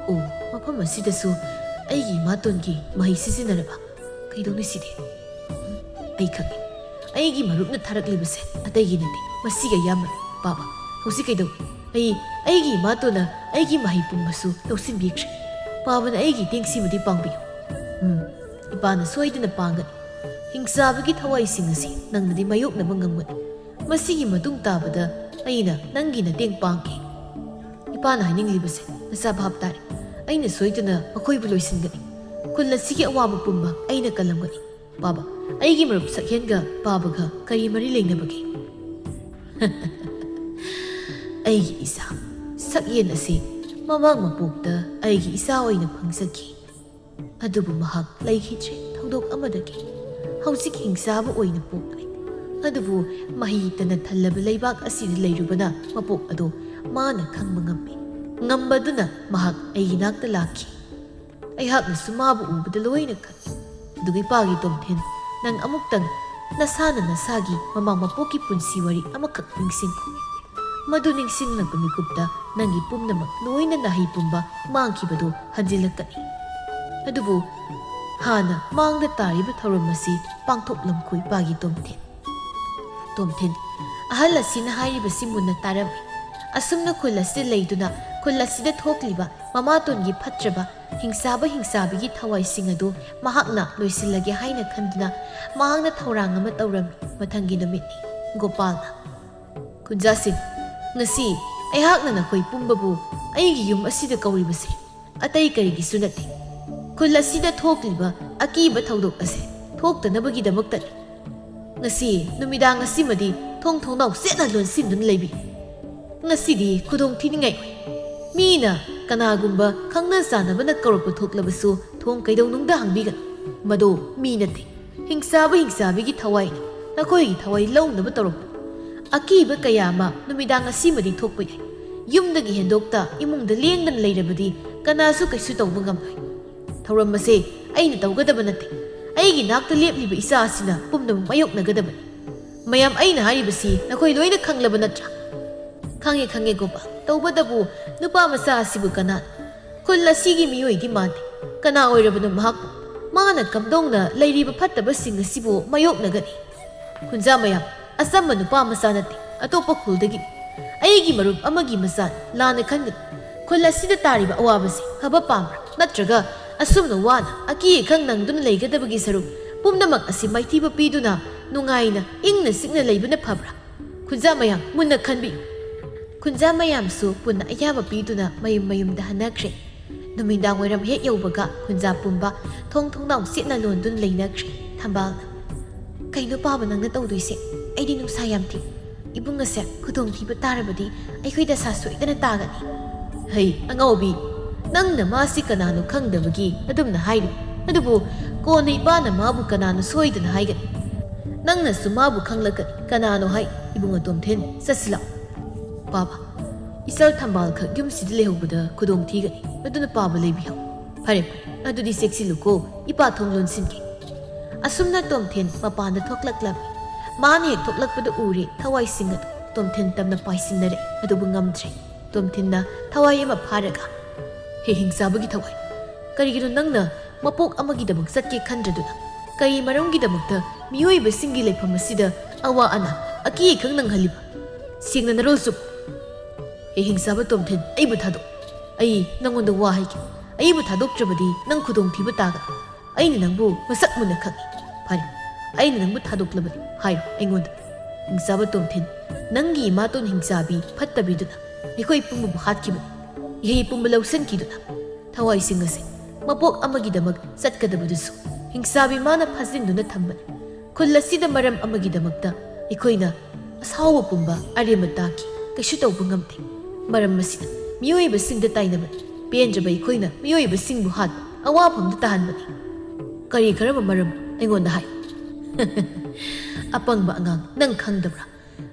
ꯑꯣ, ꯃꯐꯝ ꯑꯁꯤꯗꯁꯨ ꯑꯩꯒꯤ ꯏꯃꯥꯇꯣꯟꯒꯤ ꯃꯍꯩ ꯁꯤꯖꯤꯟꯅꯔꯕ? ꯀꯩꯗꯧꯅꯤ ꯁꯤꯗꯤ? ꯑꯩ ꯈꯪꯉꯤ. ꯑꯩꯒꯤ ꯃꯔꯨꯞꯅ ꯊꯥꯔꯛꯂꯤꯕꯁꯦ ꯑꯇꯩꯒꯤ ꯅꯠꯇꯦ. ꯃꯁꯤꯒ ꯌꯥꯝꯕꯅꯤ. ꯕꯥꯕꯥ, ꯍꯧꯖꯤꯛ ꯀꯩꯗꯧꯏ? ꯑꯩꯒꯤ ꯏꯃꯥꯇꯣꯟꯅ ꯑꯩꯒꯤ ꯃꯍꯩ ꯄꯨꯝꯕꯁꯨ ꯂꯧꯁꯤꯟꯕꯤꯈ꯭ꯔꯦ. ꯄꯥꯕꯅ ꯑꯩꯒꯤ ꯇꯦꯡꯁꯤꯃꯗꯤ ꯄꯥꯡꯕꯤꯌꯨ. ꯏꯄꯥꯅ ꯁꯣꯏꯗꯅ ꯄꯥꯡꯒꯅꯤ. ꯍꯤꯡꯆꯥꯕꯒꯤ ꯊꯋꯥꯏꯁꯤꯡ ꯑꯁꯤ ꯅꯪꯅꯗꯤ ꯃꯥꯌꯣꯛꯅꯕ ꯉꯝꯒꯅꯤ. ꯃꯁꯤꯒꯤ ꯃꯇꯨꯡ ꯇꯥꯕꯗ ꯑꯩꯅ ꯅꯪꯒꯤ ꯃꯇꯦꯡ ꯄꯥꯡꯒꯦ. ꯏꯄꯥꯅ ꯍꯥꯏꯅꯤꯡꯂꯤꯕꯁꯦ ꯅꯆꯥ ꯚꯥꯞ ꯇꯥꯔꯦ. ꯑꯩꯅ ꯁꯣꯏꯗꯅ ꯃꯈꯣꯏꯕꯨ ꯂꯣꯏꯁꯤꯟꯒꯅꯤ. ꯈꯨꯜ ꯑꯁꯤꯒꯤ ꯑꯋꯥꯕ ꯄꯨꯝꯕ ꯑꯩꯅ ꯀꯜꯂꯝꯒꯅꯤ. ꯕꯥꯕꯥ, ꯑꯩꯒꯤ ꯃꯔꯨꯞ ꯁꯛꯍꯦꯟꯒ ꯄꯥꯕꯒ ꯀꯔꯤ ꯃꯔꯤ ꯂꯩꯅꯕꯒꯦ? ꯑꯩꯒꯤ ꯏꯆꯥ ꯁꯛꯍꯦꯟ ꯑꯁꯤ ꯃꯃꯥꯡ ꯃꯄꯣꯛꯇ ꯑꯩꯒꯤ ꯏꯆꯥ ꯑꯣꯏꯅ ꯐꯪꯖꯈꯤ. ꯑꯗꯨꯕꯨ ꯃꯍꯥꯛ ꯂꯩꯈꯤꯗ꯭ꯔꯦ ꯊꯧꯗꯣꯛ ꯑꯃꯗꯒꯤ. ꯍꯧꯖꯤꯛ ꯍꯤꯡꯆꯥꯕ ꯑꯣꯏꯅ ꯄꯣꯛꯂꯦ. ꯑꯗꯨꯕꯨ ꯃꯍꯩꯇꯅ ꯊꯜꯂꯕ ꯂꯩꯕꯥꯛ ꯑꯁꯤꯗ ꯂꯩꯔꯨꯕꯅ ꯃꯄꯣꯛ ꯑꯗꯣ ꯃꯥꯅ ꯈꯪꯕ ꯉꯝꯃꯤ. ꯉꯝꯕꯗꯨꯅ ꯃꯍꯥꯛ ꯑꯩꯒꯤ ꯅꯥꯛꯇ ꯂꯥꯛꯈꯤ. ꯑꯩꯍꯥꯛꯅꯁꯨ ꯃꯥꯕꯨ ꯎꯕꯗ ꯂꯣꯏꯅ ꯈꯪꯏ. ꯑꯗꯨꯒ ꯏꯄꯥꯒꯤ ꯇꯣꯝꯊꯤꯟ, ꯅꯪ ꯑꯃꯨꯛꯇꯪ ꯅꯁꯥꯅ ꯅꯁꯥꯒꯤ ꯃꯃꯥꯡ ꯃꯄꯣꯛꯀꯤ ꯄꯨꯟꯁꯤ ꯋꯥꯔꯤ ꯑꯃꯈꯛ ꯅꯤꯡꯁꯤꯡꯈꯣ. ꯃꯗꯨ ꯅꯤꯡꯁꯤꯡꯂꯛꯄ ꯃꯤꯀꯨꯞꯇ ꯅꯪꯒꯤ ꯄꯨꯝꯅꯃꯛ ꯂꯣꯏꯅ ꯅꯥꯍꯩ ꯄꯨꯝꯕ ꯃꯥꯡꯈꯤꯕꯗꯨ ꯍꯟꯖꯤꯜꯂꯛꯀꯅꯤ. ꯑꯗꯨꯕꯨ ꯍꯥꯟꯅ ꯃꯥꯡꯗ ꯇꯥꯔꯤꯕ ꯊꯧꯔꯝ ꯑꯁꯤ ꯄꯥꯡꯊꯣꯛꯂꯝꯈꯣ ꯏꯄꯥꯒꯤ ꯇꯣꯝꯊꯤꯟ. ꯇꯣꯝꯊꯤꯟ, ꯑꯍꯜ ꯑꯁꯤꯅ ꯍꯥꯏꯔꯤꯕꯁꯤ ꯃꯨꯟꯅ ꯇꯥꯔꯝꯃꯤ. ꯑꯁꯨꯝꯅ ꯈꯨꯜ ꯑꯁꯤꯗ ꯂꯩꯗꯨꯅ ꯈꯨꯜ ꯑꯁꯤꯗ ꯊꯣꯛꯂꯤꯕ ꯃꯃꯥꯇꯣꯟꯒꯤ ꯐꯠꯇ꯭ꯔꯕ ꯍꯤꯡꯆꯥꯕ ꯍꯤꯡꯆꯥꯕꯤꯒꯤ ꯊꯋꯥꯏꯁꯤꯡ ꯑꯗꯨ ꯃꯍꯥꯛꯅ ꯂꯣꯏꯁꯤꯜꯂꯒꯦ ꯍꯥꯏꯅ ꯈꯟꯗꯨꯅ ꯃꯍꯥꯛꯅ ꯊꯧꯔꯥꯡ ꯑꯃ ꯇꯧꯔꯝꯃꯤ. ꯃꯊꯪꯒꯤ ꯅꯨꯃꯤꯠꯅꯤ. ꯒꯣꯄꯥꯜꯅ, ꯈꯨꯟꯖꯥꯁꯤꯡ, ꯉꯁꯤ ꯑꯩꯍꯥꯛꯅ ꯅꯈꯣꯏ ꯄꯨꯝꯕꯕꯨ ꯑꯩꯒꯤ ꯌꯨꯝ ꯑꯁꯤꯗ ꯀꯧꯔꯤꯕꯁꯤ ꯑꯇꯩ ꯀꯔꯤꯒꯤꯁꯨ ꯅꯠꯇꯦ. ꯈꯨꯜ ꯑꯁꯤꯗ ꯊꯣꯛꯂꯤꯕ ꯑꯀꯤꯕ ꯊꯧꯗꯣꯛ ꯑꯁꯤ ꯊꯣꯛꯇꯅꯕꯒꯤꯗꯃꯛꯇꯅꯤ. ꯉꯁꯤ ꯅꯨꯃꯤꯗꯥꯡ ꯑꯁꯤꯃꯗꯤ ꯊꯣꯡ ꯊꯣꯡꯅꯥꯎ ꯆꯦꯠꯅ ꯂꯣꯟꯁꯤꯟꯗꯨꯅ ꯂꯩꯕꯤꯌꯨ. ꯉꯁꯤꯗꯤ ꯈꯨꯗꯣꯡꯊꯤꯅꯤꯡꯉꯥꯏ ꯑꯣꯏ. ꯃꯤꯅ ꯀꯅꯥꯒꯨꯝꯕ ꯈꯪꯅ ꯆꯥꯟꯅꯕꯅ ꯀꯧꯔꯛꯄ ꯊꯣꯛꯂꯕꯁꯨ ꯊꯣꯡ ꯀꯩꯗꯧꯅꯨꯡꯗ ꯍꯥꯡꯕꯤꯒꯅꯨ. ꯃꯗꯣ ꯃꯤ ꯅꯠꯇꯦ, ꯍꯤꯡꯆꯥꯕ ꯍꯤꯡꯆꯥꯕꯤꯒꯤ ꯊꯋꯥꯏꯅ ꯅꯈꯣꯏꯒꯤ ꯊꯋꯥꯏ ꯂꯧꯅꯕ ꯇꯧꯔꯛꯄ. ꯑꯀꯤꯕ ꯀꯌꯥ ꯑꯃ ꯅꯨꯃꯤꯗꯥꯡ ꯑꯁꯤꯃꯗꯤ ꯊꯣꯛꯄ ꯌꯥꯏ. ꯌꯨꯝꯗꯒꯤ ꯍꯦꯟꯗꯣꯛꯇ ꯏꯃꯨꯡꯗ ꯂꯦꯡꯗꯅ ꯂꯩꯔꯕꯗꯤ ꯀꯅꯥꯁꯨ ꯀꯩꯁꯨ ꯇꯧꯕ ꯉꯝꯂꯣꯏ. ꯊꯧꯔꯝ ꯑꯁꯦ ꯑꯩꯅ ꯇꯧꯒꯗꯕ ꯅꯠꯇꯦ. ꯑꯩꯒꯤ ꯅꯥꯛꯇ ꯂꯦꯞꯂꯤꯕ ꯏꯆꯥ ꯑꯁꯤꯅ ꯄꯨꯝꯅꯃꯛ ꯃꯥꯌꯣꯛꯅꯒꯗꯕꯅꯤ. ꯃꯌꯥꯝ, ꯑꯩꯅ ꯍꯥꯏꯔꯤꯕꯁꯤ ꯅꯈꯣꯏ ꯂꯣꯏꯅ ꯈꯪꯂꯕ ꯅꯠꯇ꯭ꯔꯥ? ꯈꯪꯉꯦ ꯒꯣꯄꯥꯜ. ꯇꯧꯕꯇꯕꯨ ꯅꯨꯄꯥ ꯃꯆꯥ ꯑꯁꯤꯕꯨ ꯀꯅꯥꯅ? ꯈꯨꯜ ꯑꯁꯤꯒꯤ ꯃꯤꯑꯣꯏꯗꯤ ꯃꯥꯟꯗꯦ. ꯀꯅꯥ ꯑꯣꯏꯔꯕꯅꯣ ꯃꯍꯥꯛꯄꯨ? ꯃꯥꯅ ꯀꯝꯗꯧꯅ ꯂꯩꯔꯤꯕ ꯐꯠꯇꯕꯁꯤꯡ ꯑꯁꯤꯕꯨ ꯃꯥꯌꯣꯛꯅꯒꯅꯤ? ꯈꯨꯟꯖꯥ ꯃꯌꯥꯝ, ꯑꯆꯝꯕ ꯅꯨꯄꯥ ꯃꯆꯥ ꯅꯠꯇꯦ. ꯑꯇꯣꯞꯄ ꯈꯨꯜꯗꯒꯤꯅꯤ. ꯑꯩꯒꯤ ꯃꯔꯨꯞ ꯑꯃꯒꯤ ꯃꯆꯥꯅꯤ. ꯂꯥꯟꯅ ꯈꯟꯒꯅꯨ. ꯈꯨꯜ ꯑꯁꯤꯗ ꯇꯥꯔꯤꯕ ꯑꯋꯥꯕꯁꯤ ꯐꯕ ꯄꯥꯝꯕ꯭ꯔꯥ? ꯅꯠꯇ꯭ꯔꯒ ꯑꯁꯨꯝꯅ ꯋꯥꯅ ꯑꯀꯤ ꯑꯈꯪ ꯅꯪꯗꯨꯅ ꯂꯩꯒꯗꯕꯒꯤ ꯁꯔꯨꯛ ꯄꯨꯝꯅꯃꯛ ꯑꯁꯤ ꯃꯥꯏꯊꯤꯕ ꯄꯤꯗꯨꯅ ꯅꯨꯡꯉꯥꯏꯅ ꯏꯪꯅ ꯆꯤꯛꯅ ꯂꯩꯕꯅ ꯐꯕ꯭ꯔꯥ? ꯈꯨꯟꯖꯥ ꯃꯌꯥꯝ ꯃꯨꯟꯅ ꯈꯟꯕꯤꯌꯨ꯫ ꯈꯨꯟꯖꯥ ꯃꯌꯥꯝꯁꯨ ꯄꯨꯟꯅ ꯑꯌꯥꯕ ꯄꯤꯗꯨꯅ ꯃꯌꯨꯝꯗ ꯍꯟꯅꯈ꯭ꯔꯦ꯫ ꯅꯨꯃꯤꯗꯥꯡ ꯋꯥꯏꯔꯝ ꯍꯦꯛ ꯌꯧꯕꯒ ꯈꯨꯟꯖꯥ ꯄꯨꯝꯕ ꯊꯣꯡ ꯊꯣꯡꯅꯥꯎ ꯆꯦꯠꯅ ꯂꯣꯟꯗꯨꯅ ꯂꯩꯅꯈ꯭ꯔꯦ꯫ ꯊꯝꯕꯥꯜꯅ "ꯀꯩꯅꯣ ꯄꯥꯕ ꯅꯪꯅ ꯇꯧꯗꯣꯏꯁꯦ? ꯑꯩꯗꯤ ꯅꯨꯡꯁꯥ ꯌꯥꯝ ꯊꯤ꯫ ꯏꯕꯨꯡ ꯑꯁꯦ ꯈꯨꯗꯣꯡꯊꯤꯕ ꯇꯥꯔꯕꯗꯤ ꯑꯩꯈꯣꯏ ꯗꯁꯥ ꯁꯣꯏꯗꯅ ꯇꯥꯒꯅꯤ." "ꯍꯩ ꯑꯉꯥꯎꯕꯤ, ꯅꯪꯅ ꯃꯥꯁꯤ ꯀꯅꯥꯅꯣ ꯈꯪꯗꯕꯒꯤ ꯑꯗꯨꯝꯅ ꯍꯥꯏꯔꯤ꯫ ꯑꯗꯨꯕꯨ ꯀꯣꯟꯅ ꯏꯄꯥꯅ ꯃꯥꯕꯨ ꯀꯅꯥꯅꯣ ꯁꯣꯏꯗꯅ ꯍꯥꯏꯒꯅꯤ꯫ ꯅꯪꯅꯁꯨ ꯃꯥꯕꯨ ꯈꯪꯂꯛꯀꯅꯤ꯫ ꯀꯅꯥꯅꯣ ꯍꯥꯏ ꯏꯕꯨꯡ ꯑꯇꯣꯝꯊꯤꯟ, ꯆꯠꯁꯤ ꯂꯥꯎ." "ꯄꯥꯕ, ꯏꯆꯜ ꯊꯝꯕꯥꯜ ꯈꯛ ꯌꯨꯝꯁꯤꯗ ꯂꯩꯍꯧꯕꯗ ꯈꯨꯗꯣꯡꯊꯤꯒꯅꯤ꯫ ꯑꯗꯨꯅ ꯄꯥꯕ ꯂꯩꯕꯤꯍꯧ." "ꯐꯔꯦ ꯐꯔꯦ, ꯑꯗꯨꯗꯤ ꯆꯦꯛꯁꯤꯜꯂꯨꯀꯣ, ꯏꯄꯥ ꯊꯣꯡ ꯂꯣꯟꯁꯤꯟꯒꯦ." ꯑꯁꯨꯝꯅ ꯇꯣꯝꯊꯤꯟ ꯃꯄꯥꯟꯗ ꯊꯣꯛꯂꯛꯂꯝꯃꯤ꯫ ꯃꯥꯅ ꯍꯦꯛ ꯊꯣꯛꯂꯛꯄꯗ ꯎꯔꯦ ꯊꯋꯥꯏꯁꯤꯡ ꯑꯗꯨ ꯇꯣꯝꯊꯤꯟ ꯇꯝꯅ ꯄꯥꯏꯁꯤꯟꯅꯔꯛꯏ꯫ ꯑꯗꯨꯕꯨ ꯉꯝꯗ꯭ꯔꯦ꯫ ꯇꯣꯝꯊꯤꯟꯅ ꯊꯋꯥꯏ ꯑꯃ ꯐꯥꯔꯒ, "ꯍꯦ ꯍꯤꯡꯆꯥꯕꯒꯤ ꯊꯋꯥꯏ, ꯀꯔꯤꯒꯤꯅꯣ ꯅꯪꯅ ꯃꯄꯣꯛ ꯑꯃꯒꯤꯗꯃꯛ ꯆꯠꯀꯦ ꯈꯟꯗ꯭ꯔꯗꯨꯅ? ꯀꯔꯤ ꯃꯔꯝꯒꯤꯗꯃꯛꯇ ꯃꯤꯑꯣꯏꯕꯁꯤꯡꯒꯤ ꯂꯩꯐꯝ ꯑꯁꯤꯗ ꯑꯋꯥ ꯑꯅꯥ ꯑꯀꯤ ꯑꯈꯪ ꯅꯪꯍꯜꯂꯤꯕ? ꯁꯦꯡꯅ ꯅꯔꯣꯜ ꯆꯨꯝ." "ꯍꯦ ꯍꯤꯡꯆꯥꯕ ꯇꯣꯝꯊꯤꯟ, ꯑꯩꯕꯨ ꯊꯥꯗꯣꯛ꯫ ꯑꯩ ꯅꯪꯉꯣꯟꯗ ꯋꯥ ꯍꯥꯏꯒꯦ꯫ ꯑꯩꯕꯨ ꯊꯥꯗꯣꯛꯇ꯭ꯔꯕꯗꯤ ꯅꯪ ꯈꯨꯗꯣꯡꯊꯤꯕ ꯇꯥꯒꯅꯤ꯫ ꯑꯩꯅ ꯅꯪꯕు ꯃꯁꯛ ꯃꯨꯟꯅ ꯈꯪꯏ꯫ ꯐꯔꯦ, ꯑꯩꯅ ꯅꯪꯕꯨ ꯊꯥꯗꯣꯛꯂꯕꯗꯤ ꯍꯥꯏꯔꯣ ꯑꯩꯉꯣꯟꯗ." "ꯍꯤꯡꯆꯥꯕ ꯇꯣꯝꯊꯤꯟ, ꯅꯪꯒꯤ ꯏꯃꯥꯇꯣꯟ ꯍꯤꯡꯆꯥꯕꯤ ꯐꯠꯇꯕꯤꯗꯨꯅ ꯑꯩꯈꯣꯏ ꯄꯨꯝꯕꯕꯨ ꯍꯥꯠꯈꯤꯕꯅꯤ꯫ ꯏꯍꯩ ꯄꯨꯝꯕ ꯂꯧꯁꯤꯟꯈꯤꯗꯨꯅ ꯊꯋꯥꯏꯁꯤꯡ ꯑꯁꯤ ꯃꯄꯣꯛ ꯑꯃꯒꯤꯗꯃꯛ ꯆꯠꯀꯗꯕꯗꯨꯁꯨ ꯍꯤꯡꯆꯥꯕꯤ ꯃꯥꯅ ꯐꯥꯖꯤꯟꯗꯨꯅ ꯊꯝꯕꯅꯤ꯫ ꯈꯨꯜ ꯑꯁꯤꯗ ꯃꯔꯝ ꯑꯃꯒꯤꯗꯃꯛꯇ ꯑꯩꯈꯣꯏꯅ ꯑꯁꯥꯎꯕ ꯄꯨꯝꯕ ꯑꯔꯦꯝꯕ ꯇꯥꯈꯤ꯫ ꯀꯩꯁꯨ ꯇꯧꯕ ꯉꯝꯗꯦ꯫ ꯃꯔꯝ ꯑꯁꯤꯅ ꯃꯤꯑꯣꯏꯕꯁꯤꯡꯗ ꯇꯥꯏꯅꯕꯅꯤ꯫ ꯄꯦꯟꯗ꯭ꯔꯕ ꯑꯩꯈꯣꯏꯅ ꯃꯤꯑꯣꯏꯕꯁꯤꯡꯕꯨ ꯍꯥꯠꯄ, ꯑꯋꯥꯐꯝꯗ ꯇꯥꯍꯟꯕꯅꯤ꯫ ꯀꯔꯤ ꯀꯔꯝꯕ ꯃꯔꯝ ꯑꯩꯉꯣꯟꯗ ꯍꯥꯏꯌꯨ." "ꯑꯄꯪꯕ ꯑꯉꯥꯡ, ꯅꯪ ꯈꯪꯗꯕ꯭ꯔꯥ?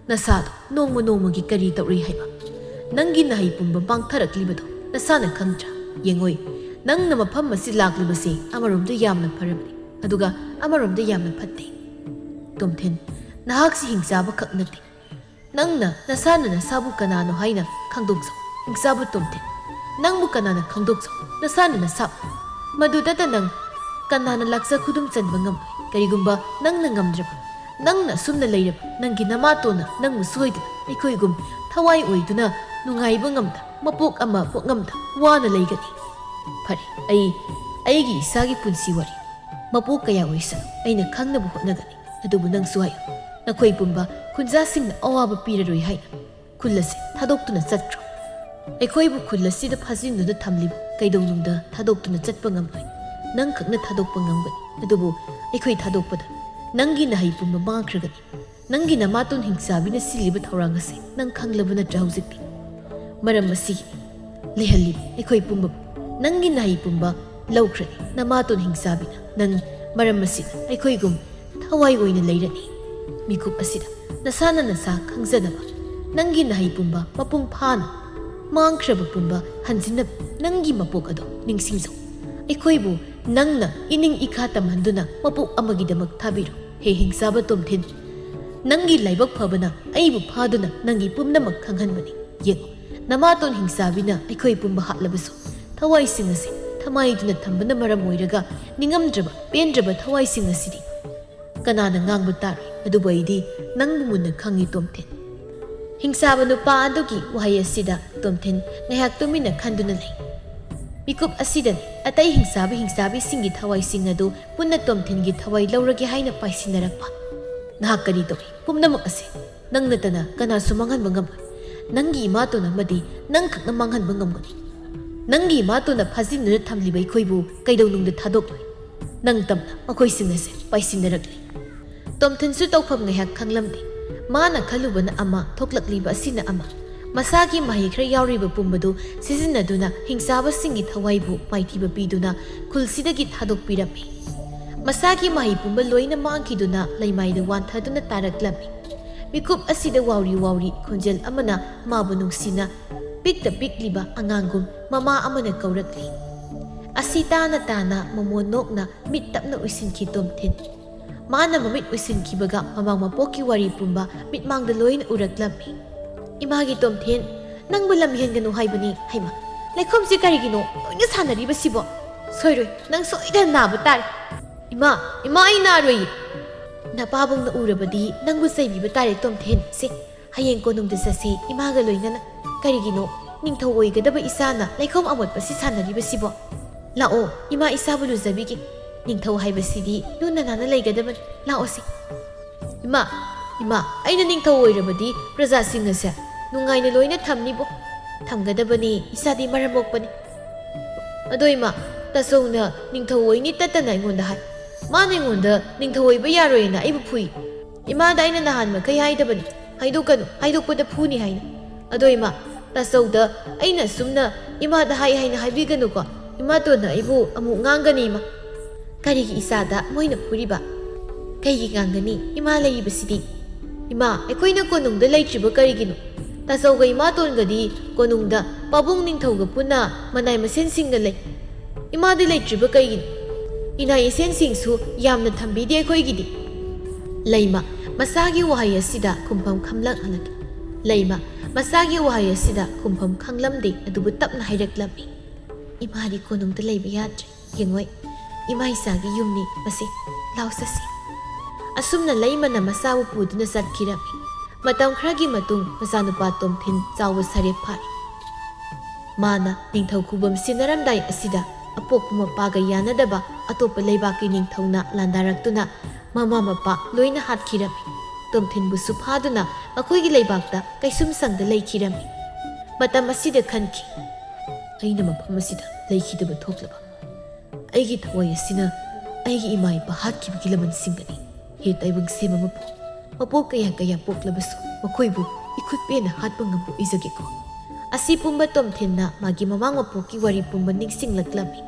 ꯅꯁꯥꯗꯣ ꯅꯣꯡꯃ ꯅꯣꯡꯃꯒꯤ ꯀꯔꯤ ꯇꯧꯔꯤ ꯍꯥꯏꯕ? ꯅꯪꯒꯤ ꯅꯍꯩ ꯄꯨꯝꯕ ꯃꯥꯡꯊꯔꯛꯂꯤꯕꯗꯣ ꯅꯁꯥꯅ ꯈꯪꯗ꯭ꯔꯥ? ꯌꯦꯡꯉꯣꯏ, ꯅꯪꯅ ꯃꯐꯝ ꯑꯁꯤ ꯂꯥꯛꯂꯤꯕꯁꯤ ꯑꯃꯔꯣꯝꯗ ꯌꯥꯝꯅ ꯐꯔꯕꯅꯤ, ꯑꯗꯨꯒ ꯑꯃꯔꯣꯝꯗ ꯌꯥꯝꯅ ꯐꯠꯇꯦ꯫ ꯇꯣꯝꯊꯤꯟ, ꯅꯍꯥꯛꯁꯤ ꯍꯤꯡꯆꯥꯕ ꯈꯛ ꯅꯠꯇꯦ꯫ ꯅꯪꯅ ꯅꯁꯥꯅ ꯅꯁꯥꯕꯨ ꯀꯅꯥꯅꯣ ꯍꯥꯏꯅ ꯈꯪꯗꯣꯛꯆꯧ꯫ ꯍꯤꯡꯆꯥꯕ ꯇꯣꯝꯊꯤꯟ, ꯅꯪꯕꯨ ꯀꯅꯥꯅ ꯈꯪꯗꯣꯛꯆꯧ, ꯅꯁꯥꯅ ꯅꯁꯥꯕꯨ꯫ ꯃꯗꯨꯗꯇ ꯅꯪ ꯀꯅꯥꯅ ꯂꯥꯛꯆ ꯈꯨꯗꯨꯝ ꯆꯟꯕ ꯉꯝꯂꯣꯏ꯫ ꯀꯔꯤꯒꯨꯝꯕ ꯅꯪꯅ ꯉꯝꯗ꯭ꯔꯕ, ꯅꯪꯅ ꯑꯁꯨꯝꯅ ꯂꯩꯔꯕ ꯅꯪꯒꯤ ꯅꯃꯥꯇꯣꯟꯅ ꯅꯪꯕꯨ ꯁꯣꯏꯗꯅ ꯑꯩꯈꯣꯏꯒꯨꯝ ꯊꯋꯥꯏ ꯑꯣꯏꯗꯨꯅ ꯅꯨꯡꯉꯥꯏꯕ ꯉꯝꯗ, ꯃꯄꯣꯛ ꯑꯃ ꯄꯣꯛꯉꯝꯗ ꯋꯥꯅ ꯂꯩꯒꯅꯤ꯫ ꯐꯔꯦ, ꯑꯩꯒꯤ ꯏꯁꯥꯒꯤ ꯄꯨꯟꯁꯤ ꯋꯥꯔꯤ ꯃꯄꯣꯛ ꯀꯌꯥ ꯑꯣꯏꯁꯅꯨ ꯑꯩꯅ ꯈꯪꯅꯕ ꯍꯣꯠꯅꯒꯅꯤ꯫ ꯑꯗꯨꯕꯨ ꯅꯪꯁꯨ ꯍꯥꯏꯌꯨ, ꯅꯈꯣꯏ ꯄꯨꯝꯕ ꯈꯨꯟꯖꯥꯁꯤꯡꯅ ꯑꯋꯥꯕ ꯄꯤꯔꯔꯣꯏ ꯍꯥꯏꯅ ꯈꯨꯜ ꯑꯁꯤ ꯊꯥꯗꯣꯛꯇꯨꯅ ꯆꯠꯈ꯭ꯔꯣ꯫ ꯑꯩꯈꯣꯏꯕꯨ ꯈꯨꯜ ꯑꯁꯤꯗ ꯐꯥꯖꯤꯟꯗꯨꯅ ꯊꯝꯂꯤꯕ ꯀꯩꯗꯧꯅꯨꯡꯗ ꯊꯥꯗꯣꯛꯇꯨꯅ ꯆꯠꯄ ꯉꯝꯂꯣꯏ꯫ ꯅꯪ ꯈꯛꯅ ꯊꯥꯗꯣꯛꯄ ꯉꯝꯒꯅꯤ꯫ ꯑꯗꯨꯕꯨ ꯑꯩꯈꯣꯏ ꯊꯥꯗꯣꯛꯄꯗ ꯅꯪꯒꯤ ꯅꯍꯩ ꯄꯨꯝꯕ ꯃꯥꯡꯈ꯭ꯔꯒꯅꯤ꯫ ꯅꯪꯒꯤ ꯅꯃꯥꯇꯣꯟ ꯍꯤꯡꯆꯥꯕꯤꯅ ꯁꯤꯜꯂꯤꯕ ꯊꯧꯔꯥꯡ ꯑꯁꯤ ꯅꯪ ꯈꯪꯂꯕ ꯅꯠꯇ꯭ꯔꯥ ꯍꯧꯖꯤꯛꯇꯤ? ꯃꯔꯝ ꯑꯁꯤꯒꯤ ꯂꯩꯍꯜꯂꯤꯕ ꯑꯩꯈꯣꯏ ꯄꯨꯝꯕꯕꯨ ꯅꯪꯒꯤ ꯅꯍꯩ ꯄꯨꯝꯕ ꯂꯧꯈ꯭ꯔꯅꯤ꯫ ꯅꯃꯥꯇꯣꯟ ꯍꯤꯡꯆꯥꯕꯤꯅ ꯅꯪ ꯃꯔꯝ ꯑꯁꯤꯗ ꯑꯩꯈꯣꯏꯒꯨꯝ ꯊꯋꯥꯏ ꯑꯣꯏꯅ ꯂꯩꯔꯅꯤ꯫ ꯃꯤꯀꯨꯞ ꯑꯁꯤꯗ ꯅꯁꯥꯅ ꯅꯁꯥ ꯈꯪꯖꯅꯕ, ꯅꯪꯒꯤ ꯅꯍꯩ ꯄꯨꯝꯕ ꯃꯄꯨꯡ ꯐꯥꯅ ꯃꯥꯡꯈ꯭ꯔꯕ ꯄꯨꯝꯕ ꯍꯟꯖꯤꯟꯅꯕ ꯅꯪꯒꯤ ꯃꯄꯣꯛ ꯑꯗꯣ ꯅꯤꯡꯁꯤꯡꯖꯧ꯫ ꯑꯩꯈꯣꯏꯕꯨ ꯅꯪꯅ ꯏꯅꯤꯡ ꯏꯈꯥ ꯇꯝꯍꯟꯗꯨꯅ ꯃꯄꯣꯛ ꯑꯃꯒꯤꯗꯃꯛ ꯊꯥꯕꯤꯔꯣ꯫ ꯍꯦ ꯍꯤꯡꯆꯥꯕ ꯇꯣꯝꯊꯤꯟ, ꯅꯪꯒꯤ ꯂꯥꯏꯕꯛ ꯐꯕꯅ ꯑꯩꯕꯨ ꯐꯥꯗꯨꯅ ꯅꯪꯒꯤ ꯄꯨꯝꯅꯃꯛ ꯈꯪꯍꯟꯕꯅꯤ꯫ ꯌꯦꯡꯉꯨ, ꯅꯃꯥꯇꯣꯟ ꯍꯤꯡꯆꯥꯕꯤꯅ ꯑꯩꯈꯣꯏ ꯄꯨꯝꯕ ꯍꯥꯠꯂꯕꯁꯨ ꯊꯋꯥꯏꯁꯤꯡ ꯑꯁꯤ ꯊꯃꯥꯏꯗꯨꯅ ꯊꯝꯕꯅ ꯃꯔꯝ ꯑꯣꯏꯔꯒ ꯅꯤꯡꯉꯝꯗ꯭ꯔꯕ ꯄꯦꯟꯗ꯭ꯔꯕ ꯊꯋꯥꯏꯁꯤꯡ ꯑꯁꯤꯗꯤ ꯀꯅꯥꯅ ꯉꯥꯡꯕ ꯇꯥꯔꯣꯏ꯫ ꯑꯗꯨꯕꯨ ꯑꯩꯗꯤ ꯅꯪꯕꯨ ꯃꯨꯟꯅ ꯈꯪꯏ ꯇꯣꯝꯊꯤꯟ." ꯍꯤꯡꯆꯥꯕ ꯅꯨꯄꯥ ꯑꯗꯨꯒꯤ ꯋꯥꯍꯩ ꯑꯁꯤꯗ ꯇꯣꯝꯊꯤꯟ ꯉꯥꯏꯍꯥꯛ ꯇꯨꯃꯤꯟꯅ ꯈꯟꯗꯨꯅ ꯂꯩ꯫ ꯃꯤꯀꯨꯞ ꯑꯁꯤꯗꯅꯤ ꯑꯇꯩ ꯍꯤꯡꯆꯥꯕꯤꯁꯤꯡꯒꯤ ꯊꯋꯥꯏꯁꯤꯡ ꯑꯗꯨ ꯄꯨꯟꯅ ꯇꯣꯝꯊꯤꯟꯒꯤ ꯊꯋꯥꯏ ꯂꯧꯔꯒꯦ ꯍꯥꯏꯅ ꯄꯥꯏꯁꯤꯟꯅꯔꯛꯄ꯫ "ꯅꯍꯥꯛ ꯀꯔꯤ ꯇꯧꯏ? ꯄꯨꯝꯅꯃꯛ ꯑꯁꯤ ꯅꯪ ꯅꯠꯇꯅ ꯀꯅꯥꯁꯨ ꯃꯥꯡꯍꯟꯕ ꯉꯝꯂꯣꯏ꯫ ꯅꯪꯒꯤ ꯏꯃꯥꯇꯣꯟ ꯑꯃꯗꯤ ꯅꯪ ꯈꯛꯅ ꯃꯥꯡꯍꯟꯕ ꯉꯝꯒꯅꯤ꯫ ꯅꯪꯒꯤ ꯏꯃꯥꯇꯣꯟꯅ ꯐꯥꯖꯤꯟꯗꯨꯅ ꯊꯝꯂꯤꯕ ꯑꯩꯈꯣꯏꯕꯨ ꯀꯩꯗꯧꯅꯨꯡꯗ ꯊꯥꯗꯣꯛꯂꯣꯏ꯫ ꯅꯪ ꯇꯝꯅ ꯃꯈꯣꯏꯁꯤꯡ ꯑꯁꯤ ꯄꯥꯏꯁꯤꯟꯅꯔꯛꯂꯤ." ꯇꯣꯝꯊꯤꯟꯁꯨ ꯇꯧꯐꯝ ꯉꯥꯏꯍꯥꯛ ꯈꯪꯂꯝꯗꯦ꯫ ꯃꯥꯅ ꯈꯜꯂꯨꯕꯅ ꯑꯃ, ꯊꯣꯛꯂꯛꯂꯤꯕ ꯑꯁꯤꯅ ꯑꯃ꯫ ꯃꯁꯥꯒꯤ ꯃꯍꯩ ꯈꯔ ꯌꯥꯎꯔꯤꯕ ꯄꯨꯝꯕꯗꯨ ꯁꯤꯖꯤꯟꯅꯗꯨꯅ ꯍꯤꯡꯆꯥꯕꯁꯤꯡꯒꯤ ꯊꯋꯥꯏꯕꯨ ꯃꯥꯏꯊꯤꯕ ꯄꯤꯗꯨꯅ ꯈꯨꯜꯁꯤꯗꯒꯤ ꯊꯥꯗꯣꯛꯄꯤꯔꯝꯃꯤ꯫ ꯃꯁꯥꯒꯤ ꯃꯍꯩ ꯄꯨꯝꯕ ꯂꯣꯏꯅ ꯃꯥꯡꯈꯤꯗꯨꯅ ꯂꯩꯃꯥꯏꯗ ꯋꯥꯟꯊꯗꯨꯅ ꯇꯥꯔꯛꯂꯝꯃꯤ꯫ ꯃꯤꯀꯨꯞ ꯑꯁꯤꯗ ꯋꯥꯎꯔꯤ ꯈꯣꯟꯖꯦꯜ ꯑꯃꯅ ꯃꯥꯕꯨ ꯅꯨꯡꯁꯤꯅ ꯄꯤꯛꯇ ꯄꯤꯛꯂꯤꯕ ꯑꯉꯥꯡꯒꯨꯝ ꯃꯃꯥ ꯑꯃꯅ ꯀꯧꯔꯛꯂꯤ꯫ ꯑꯁꯤ ꯇꯥꯅ ꯃꯃꯣꯟ ꯅꯣꯛꯅ ꯃꯤꯠ ꯇꯞꯅ ꯎꯏꯁꯤꯟꯈꯤ ꯇꯣꯝꯊꯤꯟ꯫ ꯃꯥꯅ ꯃꯃꯤꯠ ꯎꯏꯁꯤꯟꯈꯤꯕꯒ ꯃꯃꯥꯡ ꯃꯄꯣꯛꯀꯤ ꯋꯥꯔꯤ ꯄꯨꯝꯕ ꯃꯤꯠꯃꯥꯡꯗ ꯂꯣꯏꯅ ꯎꯔꯛꯂꯝꯃꯤ꯫ "ꯏꯃꯥꯒꯤ ꯇꯣꯝꯊꯤꯟ, ꯅꯪꯕꯨ ꯂꯝ ꯍꯦꯟꯒꯅꯨ ꯍꯥꯏꯕꯅꯤ꯫ ꯍꯩꯃꯥ, ꯂꯩꯈꯣꯝꯁꯤ ꯀꯔꯤꯒꯤꯅꯣ ꯂꯣꯏꯅ ꯁꯥꯟꯅꯔꯤꯕꯁꯤꯕꯣ? ꯁꯣꯏꯔꯣꯏ, ꯅꯪ ꯁꯣꯏꯗꯅ ꯅꯥꯕ ꯇꯥꯔꯦ." "ꯏꯃꯥ, ꯑꯩ ꯅꯥꯔꯣꯏꯌꯦ." "ꯅꯄꯥꯕꯨꯡꯅ ꯎꯔꯕꯗꯤ ꯅꯪꯕꯨ ꯆꯩꯕꯤꯕ ꯇꯥꯔꯦ ꯇꯣꯝꯊꯤꯟ꯫ ꯁꯦ, ꯍꯌꯦꯡ ꯀꯣꯅꯨꯡꯗ ꯆꯠꯁꯤ ꯏꯃꯥꯒ ꯂꯣꯏꯅꯅ꯫ ꯀꯔꯤꯒꯤꯅꯣ ꯅꯤꯡꯊꯧ ꯑꯣꯏꯒꯗꯕ ꯏꯆꯥꯅ ꯂꯩꯈꯣꯝ ꯑꯃꯣꯠꯄꯁꯤ ꯁꯥꯟꯅꯔꯤꯕꯁꯤꯕꯣ? ꯂꯥꯛꯑꯣ, ꯏꯃꯥ ꯏꯆꯥꯕꯨ ꯂꯨꯖꯕꯤꯒꯦ꯫ ꯅꯤꯡꯊꯧ ꯍꯥꯏꯕꯁꯤꯗꯤ ꯂꯨꯅ ꯅꯥꯟꯅ ꯂꯩꯒꯗꯕꯅꯤ ꯂꯥꯛꯑꯣꯁꯤ ꯏꯃꯥ ꯑꯩꯅ ꯅꯤꯡꯊꯧ ꯑꯣꯏꯔꯕꯗꯤ ꯄ꯭ꯔꯖꯥꯁꯤꯡ ꯑꯁꯦ ꯅꯨꯡꯉꯥꯏꯅ ꯂꯣꯏꯅ ꯊꯝꯅꯤꯕꯣ ꯊꯝꯒꯗꯕꯅꯤ ꯏꯁꯥꯗꯤ ꯃꯔꯝ ꯃꯣꯛꯄꯅꯤ ꯑꯗꯣ ꯏꯃꯥ ꯇꯥꯆꯧꯅ ꯅꯤꯡꯊꯧ ꯑꯣꯏꯅꯤ ꯇꯠꯇꯅ ꯑꯩꯉꯣꯟꯗ ꯍꯥꯏ ꯃꯥꯅ ꯑꯩꯉꯣꯟꯗ ꯅꯤꯡꯊꯧ ꯑꯣꯏꯕ ꯌꯥꯔꯣꯏꯅ ꯑꯩꯕꯨ ꯐꯨꯏ 이마다 아이는 나한 ꯃꯈꯩ ꯍꯥꯏꯗꯕꯅꯤ 하이독ꯄꯗ 푸니 하이나 ꯑꯗꯣ 이마 ꯇꯥꯆꯧꯗ ꯑꯩꯅ ꯁꯨꯝꯅ 이마다 하이나 하이비ꯒꯅꯨꯀꯣ 이마도나 아이부 ꯑꯃꯨꯛ ꯉꯥꯡꯒꯅꯤ 이마 ꯀꯔꯤꯒꯤ 이사다 모이나 푸리바 ꯀꯩꯒꯤ ꯉꯥꯡꯒꯅꯤ 이마 ꯂꯩꯕꯁꯤꯗꯤ 이마 ꯑꯩꯈꯣꯏꯅ ꯀꯣꯅꯨꯡꯗ ꯂꯩꯇ꯭ꯔꯤꯕ ꯀꯔꯤꯒꯤꯅꯣ ꯇꯥꯆꯧꯒ 이마ꯇꯣꯟꯒꯗꯤ ꯀꯣꯅꯨꯡꯗ ꯄꯥꯕꯨꯡ ꯅꯤꯡꯊꯧꯒ ꯄꯨꯟꯅ ꯃꯅꯥꯏ ꯃꯁꯦꯟꯁꯤꯡꯒ ꯂꯩ 이마ꯗꯤ ꯂꯩꯇ꯭ꯔꯤꯕ ꯀꯩꯒꯤꯅꯣ 이나이 ꯏꯁꯦꯟꯁꯤꯡꯁꯨ ꯌꯥꯝꯅ ꯊꯝꯕꯤꯗꯦ ꯑꯩꯈꯣꯏꯒꯤꯗꯤ ꯂꯩꯃ ꯃꯁꯥꯒꯤ ꯋꯥꯍꯩ ꯑꯁꯤꯗ ꯈꯨꯝꯐꯝ ꯈꯝꯂꯛꯍꯜꯂꯛꯏ ꯂꯩꯃ ꯃꯁꯥꯒꯤ ꯋꯥꯍꯩ ꯑꯁꯤꯗ ꯈꯨꯝꯐꯝ ꯈꯪꯂꯝꯗꯦ ꯑꯗꯨꯕꯨ ꯇꯞꯅ ꯍꯥꯏꯔꯛꯂꯝꯃꯤ ꯏꯃꯥꯗꯤ ꯀꯣꯅꯨꯡꯗ ꯂꯩꯕ ꯌꯥꯗ꯭ꯔꯦ ꯌꯦꯡꯉꯣꯏ ꯏꯃꯥ ꯏꯆꯥꯒꯤ ꯌꯨꯝꯅꯤ ꯃꯁꯤ ꯂꯥꯎ ꯆꯠꯁꯤ ꯑꯁꯨꯝꯅ ꯂꯩꯃꯅ ꯃꯆꯥꯕꯨ ꯄꯨꯗꯨꯅ ꯆꯠꯈꯤꯔꯝꯃꯤ ꯃꯇꯝ ꯈꯔꯒꯤ ꯃꯇꯨꯡ ꯃꯆꯥꯅꯨꯄꯥ ꯇꯣꯝꯊꯤꯟ ꯆꯥꯎꯕ ꯁꯔꯦꯞ ꯐꯥꯔꯤ ꯃꯥꯅ ꯅꯤꯡꯊꯧ ꯈꯨꯕꯝ ꯁꯤꯟꯅꯔꯝꯗꯥꯏ ꯑꯁꯤꯗ ꯑꯄꯣꯛꯄ ꯃꯄꯥꯒ ꯌꯥꯅꯗꯕ ꯑꯇꯣꯞꯄ ꯂꯩꯕꯥꯛꯀꯤ ꯅꯤꯡꯊꯧꯅ ꯂꯥꯟꯗꯥꯔꯛꯇꯨꯅ ꯃꯃꯥ ꯃꯄꯥ ꯂꯣꯏꯅ ꯍꯥꯠꯈꯤꯔꯝꯃꯤ ꯇꯣꯝꯊꯤꯟꯕꯨꯁꯨ ꯐꯥꯗꯨꯅ ꯃꯈꯣꯏꯒꯤ ꯂꯩꯕꯥꯛꯇ ꯀꯩꯁꯨꯝꯁꯪꯗ ꯂꯩꯈꯤꯔꯝꯃꯤ ꯃꯇꯝ ꯑꯁꯤꯗ ꯈꯟꯈꯤ ꯑꯩꯅ ꯃꯐꯝ ꯑꯁꯤꯗ ꯂꯩꯈꯤꯗꯕ ꯊꯣꯛꯂꯕ ꯑꯩꯒꯤ ꯊꯋꯥꯏ ꯑꯁꯤꯅ ꯑꯩꯒꯤ ꯏꯃꯥ ꯏꯄꯥ ꯍꯥꯠꯈꯤꯕꯒꯤ ꯂꯃꯟꯁꯤꯡꯒꯅꯤ ꯍꯦ ꯇꯥꯏꯕꯪ ꯁꯦꯝꯕ ꯃꯄꯣꯛ ꯀꯌꯥ ꯄꯣꯛꯂꯕꯁꯨ ꯃꯈꯣꯏꯕꯨ ꯏꯈꯨꯠ ꯄꯦꯟꯅ ꯍꯥꯠꯄ ꯉꯝꯕ ꯑꯣꯏꯖꯒꯦꯀꯣ ꯑꯁꯤ ꯄꯨꯝꯕ ꯇꯣꯝꯊꯤꯟꯅ ꯃꯥꯒꯤ ꯃꯃꯥꯡ ꯃꯄꯣꯛꯀꯤ ꯋꯥꯔꯤ ꯄꯨꯝꯕ ꯅꯤꯡꯁꯤꯡꯂꯛꯂꯝꯃꯤ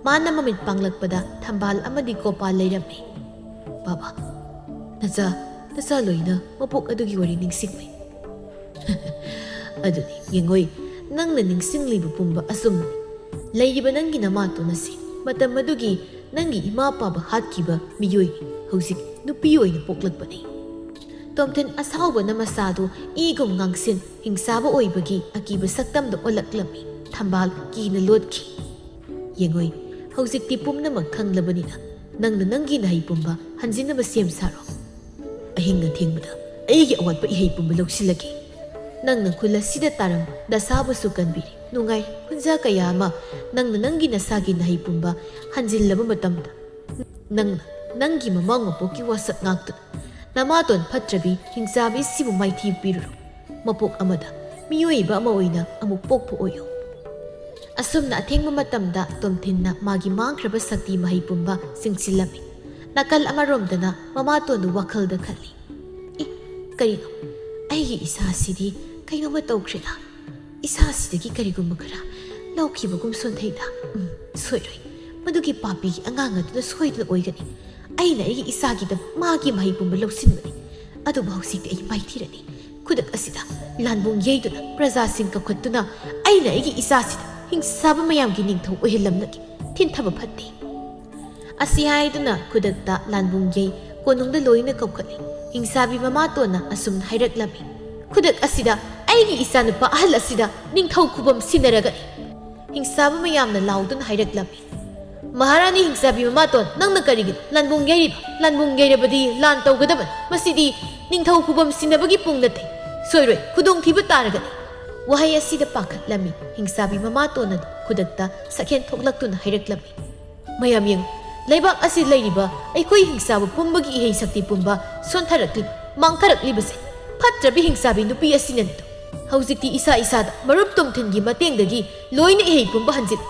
ꯃꯥꯅ ꯃꯃꯤꯠ ꯄꯥꯡꯂꯛꯄꯗ ꯊꯝꯕꯥꯜ ꯑꯃꯗꯤ ꯀꯣꯄꯥꯜ ꯂꯩꯔꯝꯃꯤ ꯕꯥꯕꯥ ꯅꯆꯥ ꯂꯣꯏꯅ ꯃꯄꯣꯛ ꯑꯗꯨꯒꯤ ꯋꯥꯔꯤ ꯅꯤꯡꯁꯤꯡꯂꯩ ꯑꯗꯨꯅꯤ ꯌꯦꯡꯉꯣꯏ ꯅꯪꯅ ꯅꯤꯡꯁꯤꯡꯂꯤꯕ ꯄꯨꯝꯕ ꯑꯆꯨꯝꯕꯅꯤ ꯂꯩꯔꯤꯕ ꯅꯪꯒꯤ ꯅꯃꯥꯇꯣꯟ ꯑꯁꯤ ꯃꯇꯝ ꯑꯗꯨꯒꯤ ꯅꯪꯒꯤ ꯏꯃꯥ ꯄꯥꯕ ꯍꯥꯠꯈꯤꯕ ꯃꯤꯑꯣꯏꯅꯤ ꯍꯧꯖꯤꯛ ꯅꯨꯄꯤ ꯑꯣꯏꯅ ꯄꯣꯛꯂꯛꯄꯅꯤ ꯇꯣꯝꯊꯤꯟ ꯑꯁꯥꯎꯕꯅ ꯃꯁꯥꯗꯨ ꯏꯒꯨꯝ ꯉꯥꯡꯁꯤꯟ ꯍꯤꯡꯁꯥꯕ ꯑꯣꯏꯕꯒꯤ ꯑꯀꯤꯕ ꯁꯛꯇꯝꯗ ꯑꯣꯜꯂꯛꯂꯝꯃꯤ ꯊꯝꯕꯥꯜ ꯀꯤꯅ ꯂꯣꯠꯈꯤ ꯌꯦꯡꯉꯣꯏ ꯍꯧꯖꯤꯛꯇꯤ ꯄꯨꯝꯅꯃꯛ ꯈꯪꯂꯕꯅꯤꯅ ꯅꯪꯅ ꯅꯪꯒꯤ ꯅꯍꯩ ꯄꯨꯝꯕ ꯍꯟꯖꯤꯟꯅꯕ ꯁꯦꯝ ꯁꯥꯔꯣ ꯑꯍꯤꯡ ꯑꯊꯦꯡꯕꯗ ꯑꯩꯒꯤ ꯑꯋꯥꯠꯄ ꯏꯍꯩ ꯄꯨꯝꯕ ꯂꯧꯁꯤꯜꯂꯒꯦ ꯅꯪꯅ ꯈꯨꯜ ꯑꯁꯤꯗ ꯇꯥꯔꯝꯕ ꯗꯁꯥꯕꯨꯁꯨ ꯀꯟꯕꯤꯔꯤ ꯅꯨꯡꯉꯥꯏ ꯈꯨꯟꯖꯥ ꯀꯌꯥ ꯑꯃ ꯅꯪꯅ ꯅꯪꯒꯤ ꯅꯁꯥꯒꯤ ꯅꯍꯩ ꯄꯨꯝꯕ ꯍꯟꯖꯤꯜꯂꯕ ꯃꯇꯝꯗ ꯅꯪꯅ ꯅꯪꯒꯤ ꯃꯃꯥꯡ ꯃꯄꯣꯛꯀꯤ ꯋꯥꯁꯛ ꯉꯥꯛꯇꯨꯅ ꯅꯃꯥꯇꯣꯟ ꯐꯠꯇ꯭ꯔꯕꯤ ꯍꯤꯡꯆꯥꯕꯤ ꯁꯤꯕꯨ ꯃꯥꯏꯊꯤ ꯄꯤꯔꯨꯔꯣ ꯃꯄꯣꯛ ꯑꯃꯗ ꯃꯤꯑꯣꯏꯕ ꯑꯃ ꯑꯣꯏꯅ ꯑꯃꯨꯛ ꯄꯣꯛꯄ ꯑꯣꯏꯌꯣ ꯑꯁꯨꯝꯅ ꯑꯊꯦꯡꯕ ꯃꯇꯝꯗ ꯇꯣꯝꯊꯤꯟꯅ ꯃꯥꯒꯤ ꯃꯥꯡꯈ꯭ꯔꯕ ꯁꯛꯇꯤ ꯃꯍꯩ ꯄꯨꯝꯕ ꯆꯤꯡꯁꯤꯜꯂꯝꯃꯤ ꯅꯥꯀꯜ ꯑꯃꯔꯣꯝꯗꯅ ꯃꯃꯥꯇꯣꯟꯗꯨ ꯋꯥꯈꯜꯗ ꯈꯜꯂꯤ ꯀꯔꯤꯅꯣ ꯑꯩꯒꯤ ꯏꯁꯥꯁꯤꯗꯤ ꯀꯩꯅꯣꯝꯃ ꯇꯧꯈ꯭ꯔꯦꯗ ꯏꯁꯥꯁꯤꯗꯒꯤ ꯀꯔꯤꯒꯨꯝꯕ ꯈꯔ ꯂꯧꯈꯤꯕꯒꯨꯝ ꯁꯣꯟꯊꯩꯗ ꯁꯣꯏꯔꯣꯏ ꯃꯗꯨꯒꯤ ꯄꯥꯄꯤꯒꯤ ꯑꯉꯥꯡ ꯑꯗꯨꯅ ꯁꯣꯏꯗꯅ ꯑꯣꯏꯒꯅꯤ ꯑꯩꯅ ꯑꯩꯒꯤ ꯏꯁꯥꯒꯤꯗ ꯃꯥꯒꯤ ꯃꯍꯩ ꯄꯨꯝꯕ ꯂꯧꯁꯤꯟꯕꯅꯤ ꯑꯗꯨꯕꯨ ꯍꯧꯖꯤꯛꯇꯤ ꯑꯩ ꯃꯥꯏꯊꯤꯔꯅꯤ ꯈꯨꯗꯛ ꯑꯁꯤꯗ ꯂꯥꯟꯕꯨꯡ ꯌꯩꯗꯨꯅ ꯄ꯭ꯔꯖꯥꯁꯤꯡ ꯀꯧꯈꯠꯇꯨꯅ ꯑꯩꯅ ꯑꯩꯒꯤ ꯏꯁꯥꯁꯤꯗ ꯍꯤꯡꯁꯥꯕ ꯃꯌꯥꯝꯒꯤ ꯅꯤꯡꯊꯧ ꯑꯣꯏꯍꯜꯂꯝꯂꯒꯦ ꯊꯤꯟꯊꯕ ꯐꯠꯇꯦ ꯑꯁꯤ ꯍꯥꯏꯗꯨꯅ ꯈꯨꯗꯛꯇ ꯂꯥꯟꯕꯨꯡ ꯌꯩ ꯀꯣꯅꯨꯡꯗ ꯂꯣꯏꯅ ꯀꯧꯈꯠꯂꯤ ꯍꯤꯡꯁꯥꯕꯤ ꯃꯃꯥꯇꯣꯟꯅ ꯑꯁꯨꯝꯅ ꯍꯥꯏꯔꯛꯂꯝꯃꯤ ꯈꯨꯗꯛ ꯑꯁꯤꯗ ꯑꯩꯒꯤ ꯏꯆꯥꯅꯨꯄꯥ ꯑꯍꯜ ꯑꯁꯤꯗ ꯅꯤꯡꯊꯧ ꯈꯨꯕꯝ ꯁꯤꯟꯅꯔꯒꯅꯤ ꯍꯤꯡꯁꯥꯕ ꯃꯌꯥꯝꯅ ꯂꯥꯎꯗꯨꯅ ꯍꯥꯏꯔꯛꯂꯝꯃꯤ ꯃꯍꯥꯔꯥꯅꯤ ꯍꯤꯡꯁꯥꯕꯤ ꯃꯃꯥꯇꯣꯟ ꯅꯪꯅ ꯀꯔꯤꯒꯤꯅꯣ ꯂꯥꯟꯕꯨꯡ ꯌꯩꯔꯤꯕ ꯂꯥꯟꯕꯨꯡ ꯌꯩꯔꯕꯗꯤ ꯂꯥꯟ ꯇꯧꯒꯗꯕꯅꯤ ꯃꯁꯤꯗꯤ ꯅꯤꯡꯊꯧ ꯈꯨꯕꯝ ꯁꯤꯟꯅꯕꯒꯤ ꯄꯨꯡ ꯅꯠꯇꯦ ꯁꯣꯏꯔꯣꯏ ꯈꯨꯗꯣꯡꯊꯤꯕ ꯇꯥꯔꯒꯅꯤ ꯋꯥꯍꯩ ꯑꯁꯤꯗ ꯄꯥꯈꯠꯂꯝꯃꯤ ꯍꯤꯡꯁꯥꯕꯤ ꯃꯃꯥꯇꯣꯟ ꯑꯗꯨ ꯈꯨꯗꯛꯇ ꯁꯛꯍꯦꯟ ꯊꯣꯛꯂꯛꯇꯨꯅ ꯍꯥꯏꯔꯛꯂꯝꯃꯤ ꯃꯌꯥꯝ ꯌꯦꯡꯉꯨ ꯂꯩꯕꯥꯛ ꯑꯁꯤ ꯂꯩꯔꯤꯕ ꯑꯩꯈꯣꯏ ꯍꯤꯡꯁꯥꯕ ꯄꯨꯝꯕꯒꯤ ꯏꯍꯩ ꯁꯛꯇꯤ ꯄꯨꯝꯕ ꯁꯣꯟꯊꯔꯛꯂꯤꯕ ꯃꯥꯡꯊꯔꯛꯂꯤꯕꯁꯦ ꯐꯠꯇ꯭ꯔꯕꯤ ꯍꯤꯡꯁꯥꯕꯤ ꯅꯨꯄꯤ ꯑꯁꯤꯅꯅꯤꯗꯣ ꯍꯧꯖꯤꯛꯇꯤ ꯏꯁꯥꯗ ꯃꯔꯨꯞ ꯇꯣꯝꯊꯤꯟꯒꯤ ꯃꯇꯦꯡꯗꯒꯤ ꯂꯣꯏꯅ ꯏꯍꯩ ꯄꯨꯝꯕ ꯍꯟꯖꯤꯜ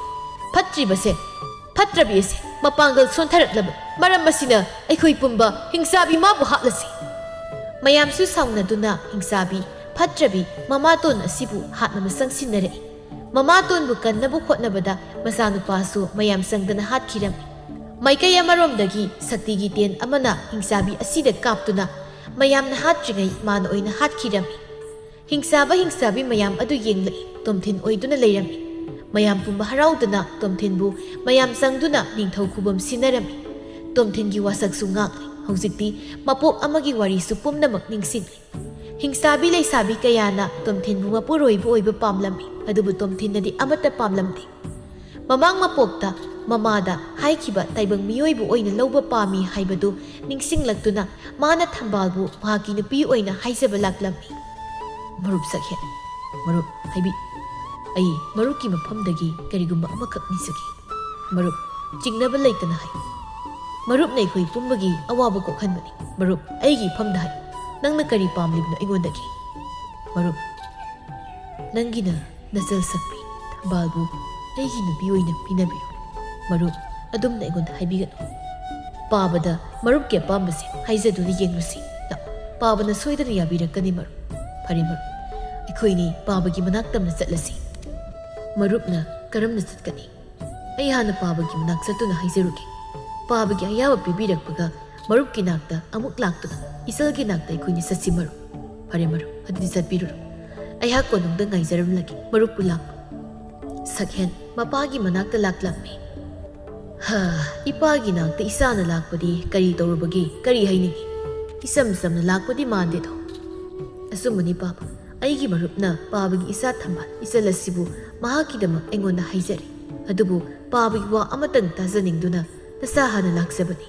ꯐꯠꯇ꯭ꯔꯕꯤ ꯑꯁꯦ ꯃꯄꯥꯡꯒꯜ ꯁꯣꯟꯊꯔꯛꯂꯕ ꯃꯔꯝ ꯑꯁꯤꯅ ꯑꯩꯈꯣꯏ ꯄꯨꯝꯕ ꯍꯤꯡꯁꯥꯕꯤ ꯃꯥꯕꯨ ꯍꯥꯠꯂꯁꯤ ꯃꯌꯥꯝꯁꯨ ꯁꯥꯎꯅꯗꯨꯅ ꯍꯤꯡꯁꯥꯕꯤ ꯐꯠꯇ꯭ꯔꯕꯤ ꯃꯃꯥꯇꯣꯟ ꯑꯁꯤꯕꯨ ꯍꯥꯠꯅꯕ ꯆꯪꯁꯤꯟꯅꯔꯛꯏ ꯃꯃꯥꯇꯣꯟꯕꯨ ꯀꯟꯅꯕ ꯍꯣꯠꯅꯕꯗ ꯃꯆꯥꯅꯨꯄꯥꯁꯨ ꯃꯌꯥꯝ ꯆꯪꯗꯅ ꯍꯥꯠꯈꯤꯔꯝꯃꯤ ꯃꯥꯏꯀꯩ ꯑꯃꯔꯣꯝꯗꯒꯤ ꯁꯛꯇꯤꯒꯤ ꯇꯦꯟ ꯑꯃꯅ ꯍꯤꯡꯁꯥꯕꯤ ꯑꯁꯤꯗ ꯀꯥꯞꯇꯨꯅ ꯃꯌꯥꯝꯅ ꯍꯥꯠꯇ꯭ꯔꯤꯉꯩ ꯃꯥꯅ ꯑꯣꯏꯅ ꯍꯥꯠꯈꯤꯔꯝꯃꯤ ꯍꯤꯡꯁꯥꯕꯤ ꯃꯌꯥꯝ ꯑꯗꯨ ꯌꯦꯡꯂꯛꯏ ꯇꯣꯝꯊꯤꯟ ꯑꯣꯏꯗꯨꯅ ꯂꯩꯔꯝꯃꯤ ꯃꯌꯥꯝ ꯄꯨꯝꯕ ꯍꯔꯥꯎꯗꯨꯅ ꯇꯣꯝꯊꯤꯟꯕꯨ ꯃꯌꯥꯝ ꯆꯪꯗꯨꯅ ꯅꯤꯡꯊꯧ ꯈꯨꯕꯝ ꯁꯤꯟꯅꯔꯝꯃꯤ ꯇꯣꯝꯊꯤꯟꯒꯤ ꯋꯥꯁꯛꯁꯨ ꯉꯥꯛꯂꯤ ꯍꯧꯖꯤꯛꯇꯤ ꯃꯄꯣꯛ ꯑꯃꯒꯤ ꯋꯥꯔꯤꯁꯨ ꯄꯨꯝꯅꯃꯛ ꯅꯤꯡꯁꯤꯡꯂꯤ ꯍꯤꯡꯁꯥꯕꯤ ꯂꯩꯁꯥꯕꯤ ꯀꯌꯥꯅ ꯇꯣꯝꯊꯤꯟꯕꯨ ꯃꯄꯨꯔꯣꯏꯕ ꯑꯣꯏꯕ ꯄꯥꯝꯂꯝꯃꯤ ꯑꯗꯨꯕꯨ ꯇꯣꯝꯊꯤꯟꯅꯗꯤ ꯑꯃꯠꯇ ꯄꯥꯝꯂꯝꯗꯦ ꯃꯃꯥꯡ ꯃꯄꯣꯛꯇ ꯃꯃꯥꯗ ꯍꯥꯏꯈꯤꯕ ꯇꯥꯏꯕꯪ ꯃꯤꯑꯣꯏꯕ ꯑꯣꯏꯅ ꯂꯧꯕ ꯄꯥꯝꯃꯤ ꯍꯥꯏꯕꯗꯨ ꯅꯤꯡꯁꯤꯡꯂꯛꯇꯨꯅ ꯃꯥꯅ ꯊꯝꯕꯥꯜꯕꯨ ꯃꯍꯥꯛꯀꯤ ꯅꯨꯄꯤ ꯑꯣꯏꯅ ꯍꯥꯏꯖꯕ ꯂꯥꯛꯂꯝꯃꯤ ꯃꯔꯨꯞ ꯁꯛꯍꯦꯟ ꯃꯔꯨꯞ ꯍꯥꯏꯕꯤ ꯑꯩ ꯃꯔꯨꯞꯀꯤ ꯃꯐꯝꯗꯒꯤ ꯀꯔꯤꯒꯨꯝꯕ ꯑꯃꯈꯛ ꯅꯤꯖꯒꯦ ꯃꯔꯨꯞ ꯆꯤꯡꯅꯕ ꯂꯩꯇꯅ ꯍꯥꯏ ꯃꯔꯨꯞꯅ ꯑꯩꯈꯣꯏ ꯄꯨꯝꯕꯒꯤ ꯑꯋꯥꯕ ꯀꯣꯛꯍꯟꯕꯅꯤ ꯃꯔꯨꯞ ꯑꯩꯒꯤ ꯏꯐꯝꯗ ꯍꯥꯏ ꯅꯪꯅ ꯀꯔꯤ ꯄꯥꯝꯂꯤꯕꯅꯣ ꯑꯩꯉꯣꯟꯗꯒꯤ ꯃꯔꯨꯞ ꯅꯪꯒꯤꯅ ꯅꯆꯜ ꯁꯛꯄꯤ ꯊꯝꯕꯥꯜꯕꯨ ꯑꯩꯒꯤ ꯅꯨꯄꯤ ꯑꯣꯏꯅ ꯄꯤꯅꯕꯤꯔꯣ ꯃꯔꯨꯞ ꯑꯗꯨꯝꯅ ꯑꯩꯉꯣꯟꯗ ꯍꯥꯏꯕꯤꯒꯅꯨ ꯄꯥꯕꯗ ꯃꯔꯨꯞꯀꯤ ꯑꯄꯥꯝꯕꯁꯦ ꯍꯥꯏꯖꯗꯨꯅ ꯌꯦꯡꯂꯨꯁꯤ ꯄꯥꯕꯅ ꯁꯣꯏꯗꯅ ꯌꯥꯕꯤꯔꯛꯀꯅꯤ ꯃꯔꯨꯞ ꯐꯔꯦ ꯃꯔꯨꯞ ꯑꯩꯈꯣꯏꯅꯤ ꯄꯥꯕꯒꯤ ꯃꯅꯥꯛ ꯇꯝꯅ ꯆꯠꯂꯁꯤ ꯃꯔꯨꯞꯅ ꯀꯔꯝꯅ ꯆꯠꯀꯅꯤ ꯑꯩ ꯍꯥꯟꯅ ꯄꯥꯕꯒꯤ ꯃꯅꯥꯛ ꯆꯠꯇꯨꯅ ꯍꯥꯏꯖꯔꯨꯒꯦ ꯄꯥꯕꯒꯤ ꯑꯌꯥꯕ ꯄꯤꯕꯤꯔꯛꯄꯒ ꯃꯔꯨꯞꯀꯤ ꯅꯥꯛꯇ ꯑꯃꯨꯛ ꯂꯥꯛꯇꯨꯅ ꯏꯆꯜꯒꯤ ꯅꯥꯛꯇ ꯑꯩꯈꯣꯏꯅꯤ ꯆꯠꯁꯤ ꯃꯔꯨꯞ ꯐꯔꯦ ꯃꯔꯨꯞ ꯑꯗꯨꯗꯤ ꯆꯠꯄꯤꯔꯨꯔꯣ ꯑꯩꯍꯥꯛ ꯀꯣꯅꯨꯡꯗ ꯉꯥꯏꯖꯔꯝꯂꯒꯦ ꯃꯔꯨꯞꯄꯨ ꯂꯥꯛꯄ ꯁꯛꯍꯦꯟ ꯃꯄꯥꯒꯤ ꯃꯅꯥꯛꯇ ꯂꯥꯛꯂꯝꯃꯤ ꯏꯄꯥꯒꯤ ꯅꯥꯛꯇ ꯏꯆꯥꯅ ꯂꯥꯛꯄꯗꯤ ꯀꯔꯤ ꯇꯧꯔꯨꯕꯒꯦ ꯀꯔꯤ ꯍꯥꯏꯅꯤꯡꯉꯤ ꯏꯆꯝ ꯆꯝꯅ ꯂꯥꯛꯄꯗꯤ ꯃꯥꯟꯗꯦꯗꯣ ꯑꯆꯨꯝꯕꯅꯤ ꯄꯥꯕ ꯑꯩꯒꯤ ꯃꯔꯨꯞꯅ ꯄꯥꯕꯒꯤ ꯏꯆꯥ ꯊꯝꯕꯥꯜ ꯏꯆꯜ ꯑꯁꯤꯕꯨ ꯃꯍꯥꯛꯀꯤꯗꯃꯛ ꯑꯩꯉꯣꯟꯗ ꯍꯥꯏꯖꯔꯤ ꯑꯗꯨꯕꯨ ꯄꯥꯕꯒꯤ ꯋꯥ ꯑꯃꯇꯪ ꯇꯥꯖꯅꯤꯡꯗꯨꯅ ꯅꯆꯥ ꯍꯥꯟꯅ ꯂꯥꯛꯆꯕꯅꯤ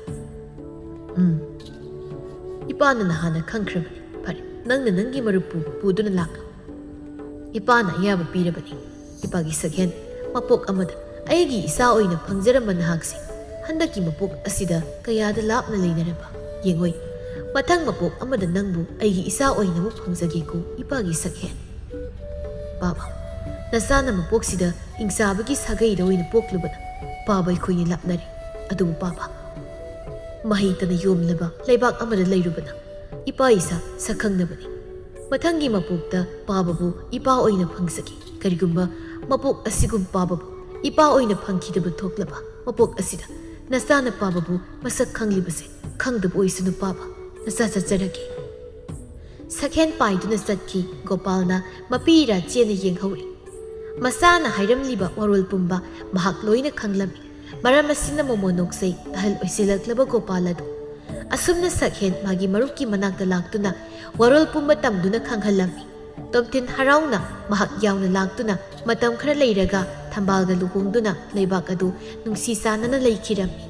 ꯏꯄꯥꯅ ꯅꯍꯥꯟꯅ ꯈꯪꯈ꯭ꯔꯕꯅꯤ ꯐꯔꯦ ꯅꯪꯅ ꯅꯪꯒꯤ ꯃꯔꯨꯞꯄꯨ ꯄꯨꯗꯨꯅ ꯂꯥꯛꯂꯣ ꯏꯄꯥꯅ ꯑꯌꯥꯕ ꯄꯤꯔꯕꯅꯤ ꯏꯄꯥꯒꯤ ꯁꯛꯍꯦꯟ ꯃꯄꯣꯛ ꯑꯃꯗ ꯑꯩꯒꯤ ꯏꯆꯥ ꯑꯣꯏꯅ ꯐꯪꯖꯔꯝꯕ ꯅꯍꯥꯛꯁꯤ ꯍꯟꯗꯛꯀꯤ ꯃꯄꯣꯛ ꯑꯁꯤꯗ ꯀꯌꯥꯗ ꯂꯥꯞꯅ ꯂꯩꯅꯔꯕ ꯌꯦꯡꯉꯣꯏ ꯃꯊꯪ ꯃꯄꯣꯛ ꯑꯃꯗ ꯅꯪꯕꯨ ꯑꯩꯒꯤ ꯏꯆꯥ ꯑꯣꯏꯅ ꯑꯃꯨꯛ ꯐꯪꯖꯒꯦꯀꯣ ꯏꯄꯥꯒꯤ ꯁꯛꯍꯦꯟ ꯄꯥꯕ ꯅꯆꯥꯅ ꯃꯄꯣꯛꯁꯤꯗ ꯍꯤꯡꯆꯥꯕꯒꯤ ꯁꯥꯒꯩꯗ ꯑꯣꯏꯅ ꯄꯣꯛꯂꯨꯕꯅ ꯄꯥꯕ ꯑꯩꯈꯣꯏꯅꯤ ꯂꯥꯞꯅꯔꯦ ꯑꯗꯨꯕꯨ ꯄꯥꯕ ꯃꯍꯩꯇꯅ ꯌꯣꯝꯂꯕ ꯂꯩꯕꯥꯛ ꯑꯃꯗ ꯂꯩꯔꯨꯕꯅ ꯏꯄꯥ ꯏꯆꯥ ꯁꯛꯈꯪꯅꯕꯅꯤ ꯃꯊꯪꯒꯤ ꯃꯄꯣꯛꯇ ꯄꯥꯕꯕꯨ ꯏꯄꯥ ꯑꯣꯏꯅ ꯐꯪꯖꯒꯦ ꯀꯔꯤꯒꯨꯝꯕ ꯃꯄꯣꯛ ꯑꯁꯤꯒꯨꯝ ꯄꯥꯕꯕꯨ ꯏꯄꯥ ꯑꯣꯏꯅ ꯐꯪꯈꯤꯗꯕ ꯊꯣꯛꯂꯕ ꯃꯄꯣꯛ ꯑꯁꯤꯗ ꯅꯆꯥꯅ ꯄꯥꯕꯕꯨ ꯃꯁꯛ ꯈꯪꯂꯤꯕꯁꯦ ꯈꯪꯗꯕ ꯑꯣꯏꯁꯅꯨ ꯄꯥꯕ ꯅꯆꯥ ꯆꯠꯆꯔꯒꯦ ꯁꯛꯍꯦꯟ ꯄꯥꯏꯗꯨꯅ ꯆꯠꯈꯤ ꯒꯣꯄꯥꯜꯅ ꯃꯄꯤꯔꯥ ꯆꯦꯟꯅ ꯌꯦꯡꯍꯧꯔꯤ ꯃꯆꯥꯅ ꯍꯥꯏꯔꯝꯂꯤꯕ ꯋꯥꯔꯣꯜ ꯄꯨꯝꯕ ꯃꯍꯥꯛ ꯂꯣꯏꯅ ꯈꯪꯂꯝꯃꯤ ꯃꯔꯝ ꯑꯁꯤꯅ ꯃꯣꯃꯣꯅꯣꯛꯁꯩ ꯑꯍꯜ ꯑꯣꯏꯁꯤꯜꯂꯛꯂꯕ ꯒꯣꯄꯥꯜ ꯑꯗꯨ ꯑꯁꯨꯝꯅ ꯁꯛꯍꯦꯟ ꯃꯥꯒꯤ ꯃꯔꯨꯞꯀꯤ ꯃꯅꯥꯛꯇ ꯂꯥꯛꯇꯨꯅ ꯋꯥꯔꯣꯜ ꯄꯨꯝꯕ ꯇꯝꯗꯨꯅ ꯈꯪꯍꯜꯂꯝꯃꯤ ꯇꯣꯝꯊꯤꯟ ꯍꯔꯥꯎꯅ ꯃꯍꯥꯛ ꯌꯥꯎꯅ ꯂꯥꯛꯇꯨꯅ ꯃꯇꯝ ꯈꯔ ꯂꯩꯔꯒ ꯊꯝꯕꯥꯜꯒ ꯂꯨꯍꯣꯡꯗꯨꯅ ꯂꯩꯕꯥꯛ ꯑꯗꯨ ꯅꯨꯡꯁꯤ ꯆꯥꯟꯅꯅ ꯂꯩꯈꯤꯔꯝꯃꯤ